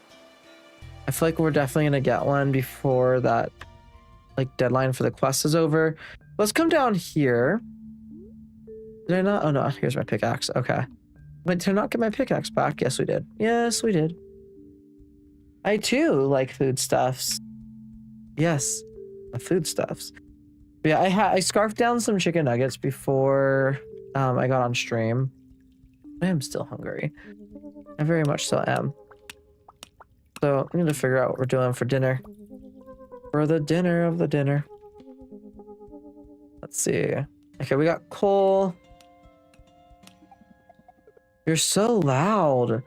I feel like we're definitely gonna get one before that like deadline for the quest is over. Let's come down here. Did I not? Oh no, here's my pickaxe. Okay. Wait, did I not get my pickaxe back? Yes, we did. Yes, we did. I too like foodstuffs. Yes, the foodstuffs. But yeah, I scarfed down some chicken nuggets before I got on stream. I am still hungry. I very much so am. So I need to figure out what we're doing for dinner. For the dinner of the dinner. Let's see. Okay, we got coal. You're so loud.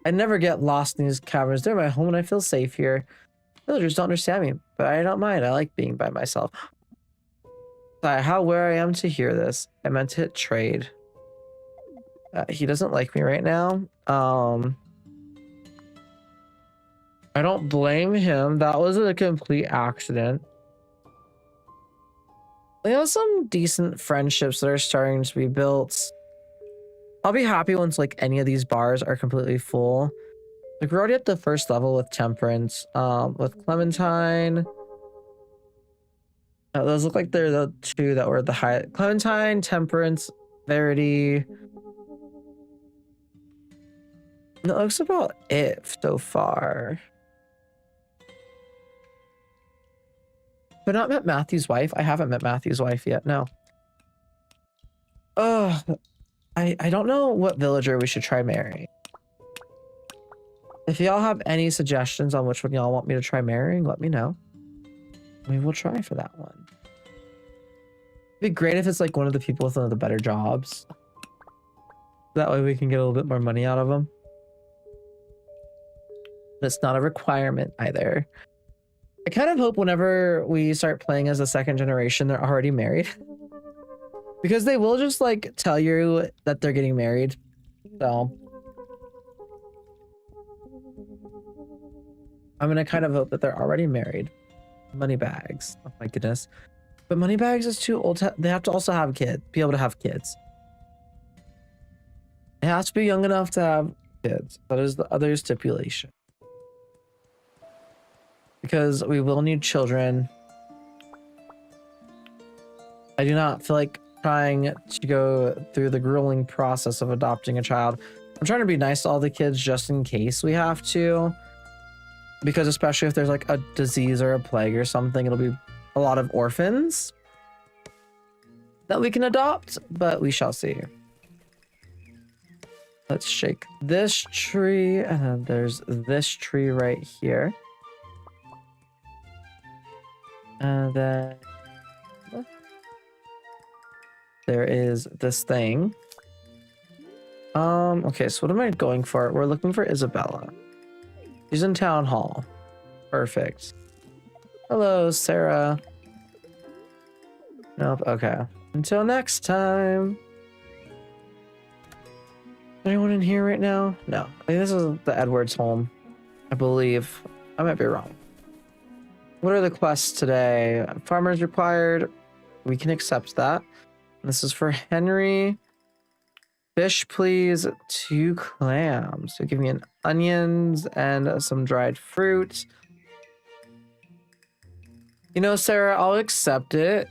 I never get lost in these caverns. They're my home and I feel safe here. Villagers don't understand me, but I don't mind. I like being by myself. Sorry, how aware I am to hear this. I meant to hit trade. He doesn't like me right now. I don't blame him. That was a complete accident. We have some decent friendships that are starting to be built. I'll be happy once like any of these bars are completely full. Like we're already at the first level with Temperance, with Clementine. Those look like they're the two that were the high. Clementine, Temperance, Verity. And that looks about it so far. But not met Matthew's wife. I haven't met Matthew's wife yet. No. Oh, I don't know what villager we should try marrying. If y'all have any suggestions on which one y'all want me to try marrying, let me know. We will try for that one. It'd be great if it's like one of the people with one of the better jobs. That way we can get a little bit more money out of them. But it's not a requirement either. I kind of hope whenever we start playing as a second generation, they're already married. Because they will just like tell you that they're getting married. So I'm gonna kind of hope that they're already married. Moneybags. Oh my goodness. But Moneybags is too old to, they have to also have kids, be able to have kids. It has to be young enough to have kids. That is the other stipulation. Because we will need children. I do not feel like trying to go through the grueling process of adopting a child. I'm trying to be nice to all the kids just in case we have to. Because especially if there's like a disease or a plague or something, it'll be a lot of orphans that we can adopt, but we shall see. Let's shake this tree, and then there's this tree right here. And then there is this thing. Okay, so what am I going for? We're looking for Isabella. She's in town hall. Perfect. Hello, Sarah. Nope, okay. Until next time. Anyone in here right now? No. I think this is the Edwards home. I believe. I might be wrong. What are the quests today? Farmers required. We can accept that. This is for Henry. Fish, please. 2 clams. So give me an onions and some dried fruit. You know, Sarah, I'll accept it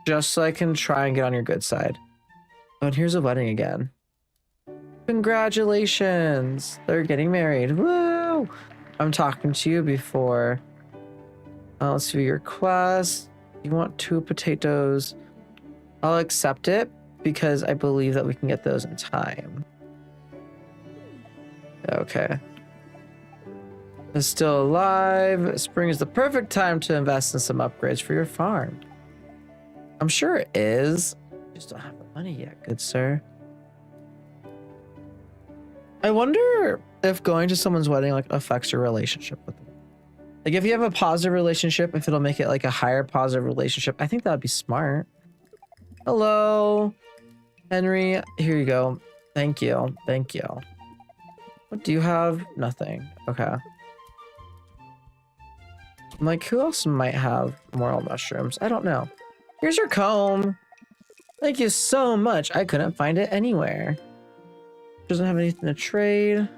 just so I can try and get on your good side. Oh, and here's a wedding again. Congratulations. They're getting married. Woo! I'm talking to you before. Let's see your quest. You want 2 potatoes. I'll accept it because I believe that we can get those in time. Okay. Is still alive. Spring is the perfect time to invest in some upgrades for your farm. I'm sure it is. You just don't have the money yet, good sir. I wonder if going to someone's wedding like affects your relationship with them. Like if you have a positive relationship, if it'll make it like a higher positive relationship, I think that would be smart. Hello, Henry. Here you go. Thank you. Thank you. What do you have? Nothing. Okay. I'm like, who else might have moral mushrooms? I don't know. Here's your comb. Thank you so much. I couldn't find it anywhere. Doesn't have anything to trade.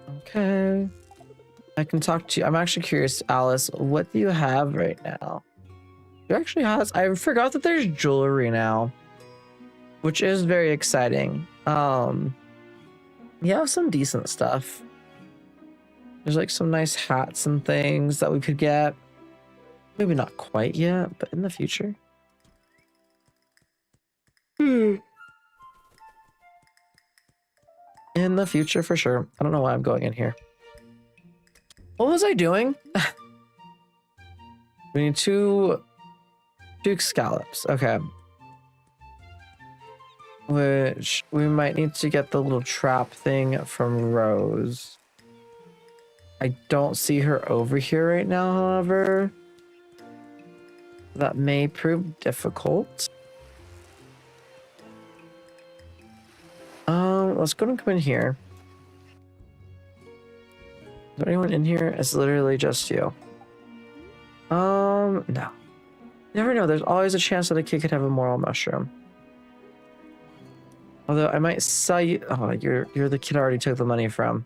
Okay. I can talk to you. I'm actually curious, Alice, what do you have right now? You actually has, I forgot that there's jewelry now, which is very exciting. You have some decent stuff. There's like some nice hats and things that we could get. Maybe not quite yet, but in the future. In the future, for sure. I don't know why I'm going in here. What was I doing? We need 2 scallops. Okay. Which we might need to get the little trap thing from Rose. I don't see her over here right now, however. That may prove difficult. Let's go and come in here. Is there anyone in here? It's literally just you. No. You never know. There's always a chance that a kid could have a moral mushroom. Although I might sell you. Oh, you're the kid I already took the money from.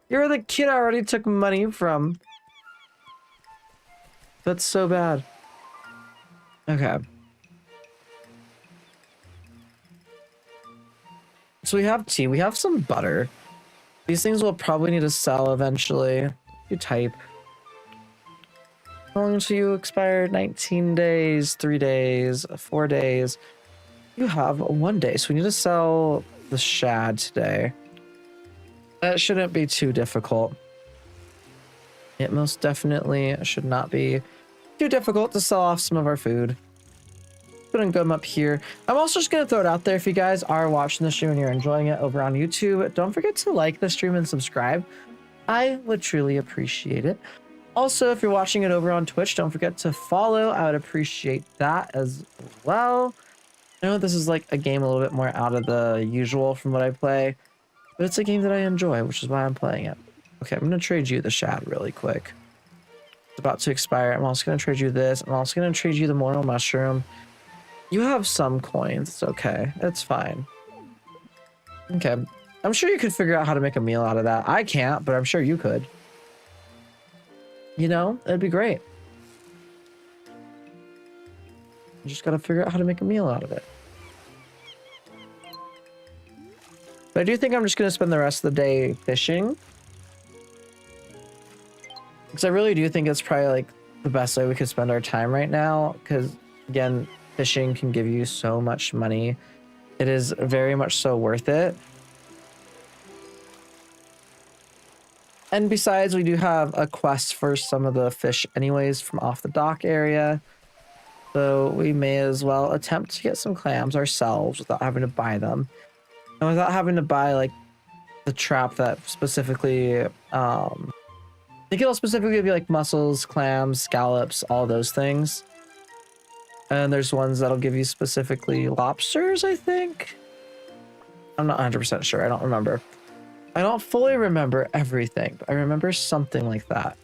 You're the kid I already took money from. That's so bad. Okay. So we have tea. We have some butter. These things we'll probably need to sell eventually. You type. How long until you expire? 19 days, 3 days, 4 days. You have 1 day, so we need to sell the shad today. That shouldn't be too difficult. It most definitely should not be too difficult to sell off some of our food. Gonna go up here. I'm also just gonna throw it out there. If you guys are watching the stream and you're enjoying it over on YouTube, don't forget to like the stream and subscribe. I would truly appreciate it. Also, if you're watching it over on Twitch, don't forget to follow. I would appreciate that as well. I know this is like a game a little bit more out of the usual from what I play, but it's a game that I enjoy, which is why I'm playing it. Okay, I'm gonna trade you the shad really quick. It's about to expire. I'm also gonna trade you this. I'm also gonna trade you the moral mushroom. You have some coins. It's okay. It's fine. Okay. I'm sure you could figure out how to make a meal out of that. I can't, but I'm sure you could. You know, it'd be great. You just gotta figure out how to make a meal out of it. But I do think I'm just gonna spend the rest of the day fishing. Because I really do think it's probably like the best way we could spend our time right now. Because again, fishing can give you so much money. It is very much so worth it. And besides, we do have a quest for some of the fish anyways from off the dock area. So we may as well attempt to get some clams ourselves without having to buy them. And without having to buy like the trap that specifically, I think it'll specifically be like mussels, clams, scallops, all those things. And there's ones that'll give you specifically lobsters, I think. I'm not 100% sure. I don't remember. I don't fully remember everything, but I remember something like that.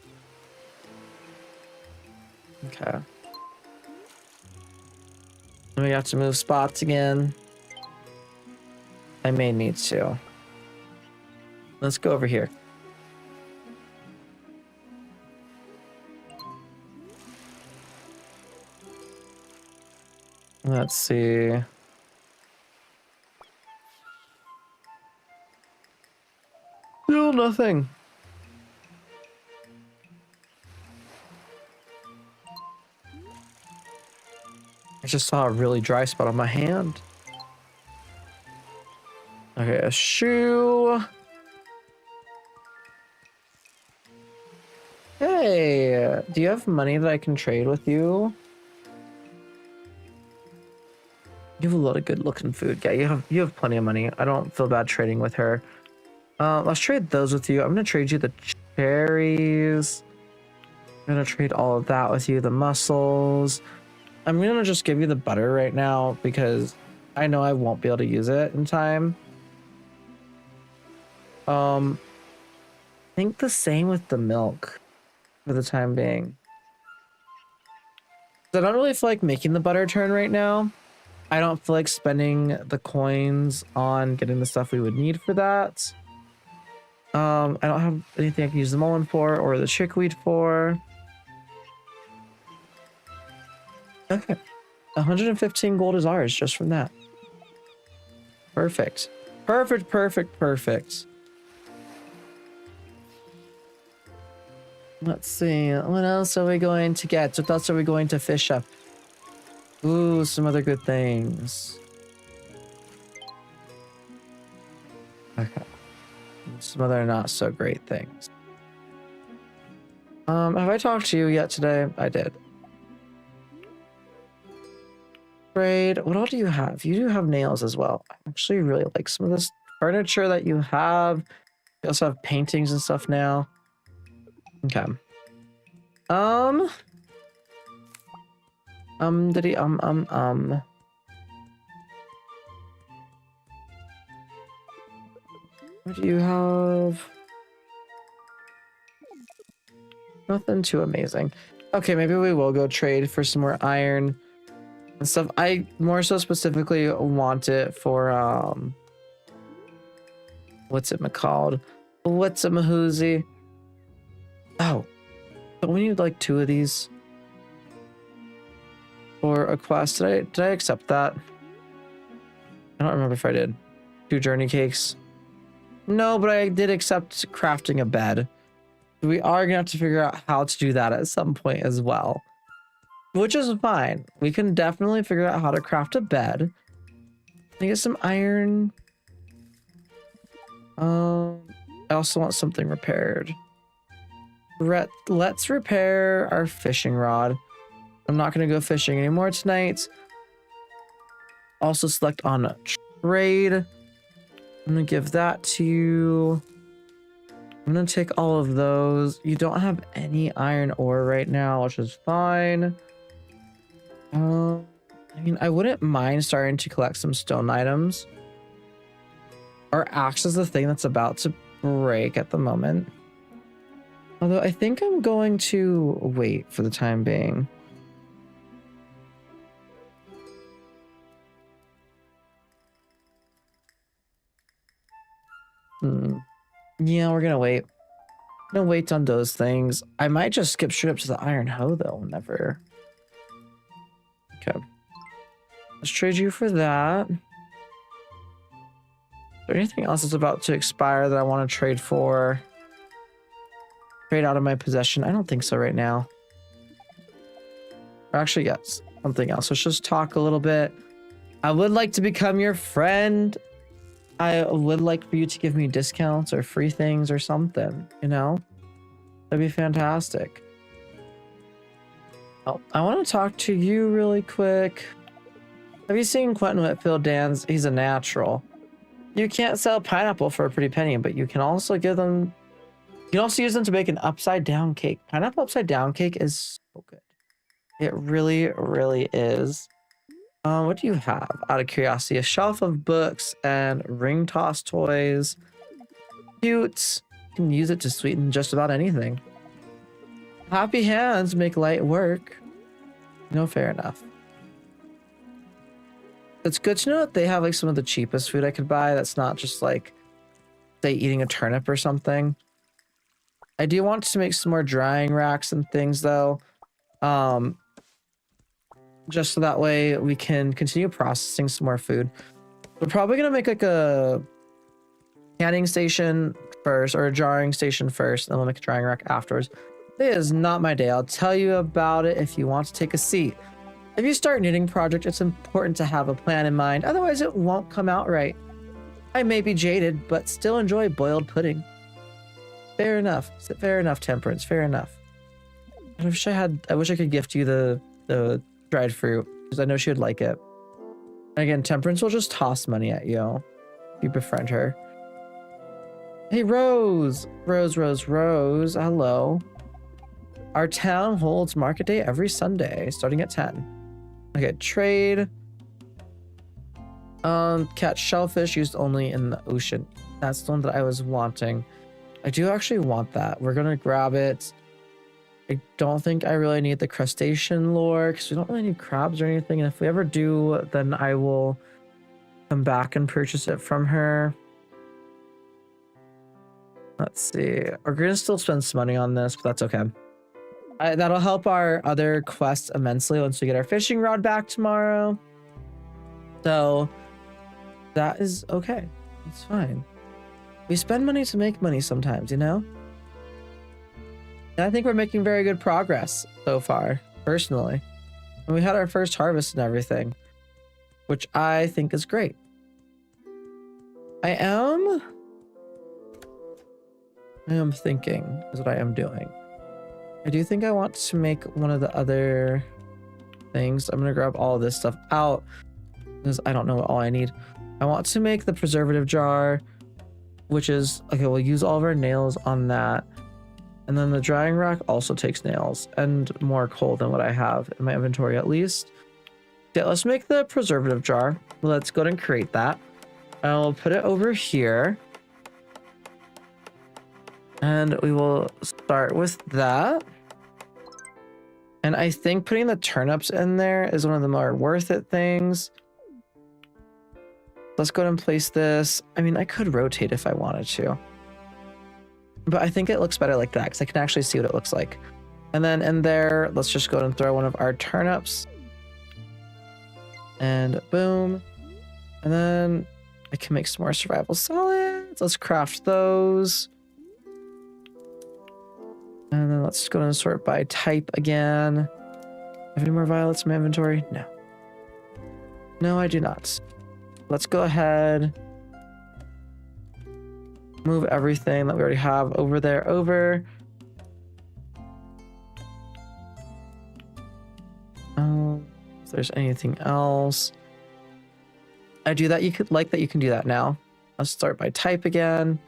Okay. And we have to move spots again. I may need to. Let's go over here. Let's see. Still nothing. I just saw a really dry spot on my hand. Okay, a shoe. Hey, do you have money that I can trade with you? You have a lot of good looking food. Yeah, you have plenty of money. I don't feel bad trading with her. Let's trade those with you. I'm gonna trade you the cherries. I'm gonna trade all of that with you, the mussels. I'm gonna just give you the butter right now because I know I won't be able to use it in time. I think the same with the milk for the time being. I don't really feel like making the butter turn right now. I don't feel like spending the coins on getting the stuff we would need for that. I don't have anything I can use the mullein for or the chickweed for. Okay. 115 gold is ours just from that. Perfect. Perfect, perfect, perfect. Let's see. What else are we going to get? What else are we going to fish up? Ooh, some other good things. Okay. Some other not so great things. Have I talked to you yet today? I did. Trade. What all do you have? You do have nails as well. I actually really like some of this furniture that you have. You also have paintings and stuff now. Okay. Did he, What do you have? Nothing too amazing. Okay, maybe we will go trade for some more iron and stuff. I more so specifically want it for, what's it called? What's a mahoozy? Oh, but we need like 2 of these for a quest. Did I accept that? I don't remember if I did. 2 journey cakes. No, but I did accept crafting a bed. We are gonna have to figure out how to do that at some point as well, which is fine. We can definitely figure out how to craft a bed. I get some iron. I also want something repaired. Let's repair our fishing rod. I'm not gonna go fishing anymore tonight. Also select on trade. I'm gonna give that to you. I'm gonna take all of those. You don't have any iron ore right now, which is fine. I mean, I wouldn't mind starting to collect some stone items. Our axe is the thing that's about to break at the moment. Although I think I'm going to wait for the time being. Yeah, we're gonna wait. I'm gonna wait on those things. I might just skip straight up to the iron hoe though, whenever. Okay. Let's trade you for that. Is there anything else that's about to expire that I want to trade for? Trade out of my possession? I don't think so right now. Or actually, yes, something else. Let's just talk a little bit. I would like to become your friend. I would like for you to give me discounts or free things or something, you know? That'd be fantastic. Oh, I want to talk to you really quick. Have you seen Quentin Whitfield dance? He's a natural. You can't sell pineapple for a pretty penny, but you can also give them... You can also use them to make an upside down cake. Pineapple upside down cake is so good. It really, really is. What do you have? Out of curiosity, a shelf of books and ring toss toys. Cute. You can use it to sweeten just about anything. Happy hands make light work. No, fair enough. It's good to know that they have like some of the cheapest food I could buy. That's not just like, say, eating a turnip or something. I do want to make some more drying racks and things though. Just so that way we can continue processing some more food. We're probably gonna make like a canning station first or a jarring station first, and then we'll make a drying rack afterwards. It is not my day. I'll tell you about it if you want to take a seat. If you start a knitting project, it's important to have a plan in mind, otherwise it won't come out right. I may be jaded, but still enjoy boiled pudding. Fair enough. Fair enough, Temperance. Fair enough. I wish I could gift you the dried fruit, because I know she would like it. And again, Temperance will just toss money at you if you befriend her. Hey, Rose. Rose. Hello. Our town holds market day every Sunday, starting at 10. Okay, trade. Catch shellfish used only in the ocean. That's the one that I was wanting. I do actually want that. We're gonna grab it. I don't think I really need the crustacean lure because we don't really need crabs or anything. And if we ever do, then I will come back and purchase it from her. Let's see. We're gonna still spend some money on this, but that's okay. That'll help our other quests immensely once we get our fishing rod back tomorrow. So that is okay. It's fine. We spend money to make money sometimes, you know? And I think we're making very good progress so far, personally. And we had our first harvest and everything, which I think is great. I am thinking is what I am doing. I do think I want to make one of the other things. I'm going to grab all of this stuff out because I don't know what all I need. I want to make the preservative jar, which is, okay, we'll use all of our nails on that. And then the drying rack also takes nails and more coal than what I have in my inventory at least. Yeah, let's make the preservative jar. Let's go ahead and create that. I'll put it over here. And we will start with that. And I think putting the turnips in there is one of the more worth it things. Let's go ahead and place this. I mean, I could rotate if I wanted to. But I think it looks better like that because I can actually see what it looks like. And then in there, let's just go ahead and throw one of our turnips. And boom. And then I can make some more survival salads. Let's craft those. And then let's go and sort by type again. Have any more violets in my inventory? No. No, I do not. Let's go ahead. Move everything that we already have over there over. If there's anything else. I do that. You could like that. You can do that now. Let's start by type again.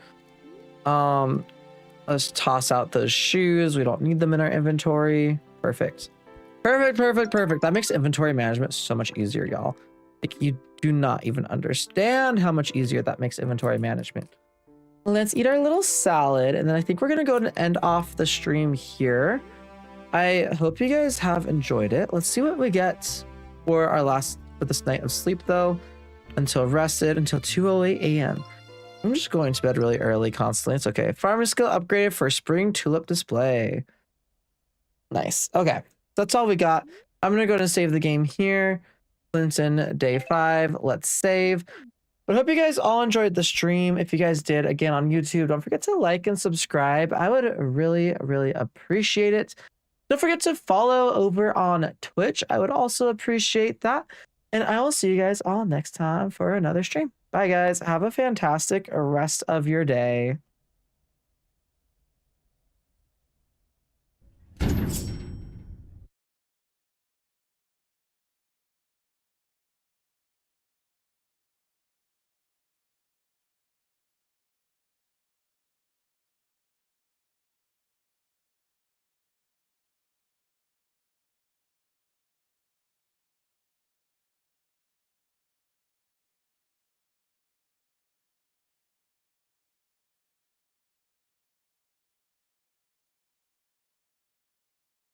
Let's toss out those shoes. We don't need them in our inventory. Perfect. Perfect. That makes inventory management so much easier, y'all. Like, you do not even understand how much easier that makes inventory management. Let's eat our little salad, and then I think we're gonna go and end off the stream here. I hope you guys have enjoyed it. Let's see what we get for this night of sleep though. Until 2:08 a.m. I'm just going to bed really early constantly. It's okay. Farmer skill upgraded for spring tulip display. Nice. Okay. That's all we got. I'm going to go and save the game here. Clinton, day 5. Let's save. But I hope you guys all enjoyed the stream. If you guys did, again, on YouTube, don't forget to like and subscribe. I would really, really appreciate it. Don't forget to follow over on Twitch. I would also appreciate that. And I will see you guys all next time for another stream. Bye, guys. Have a fantastic rest of your day.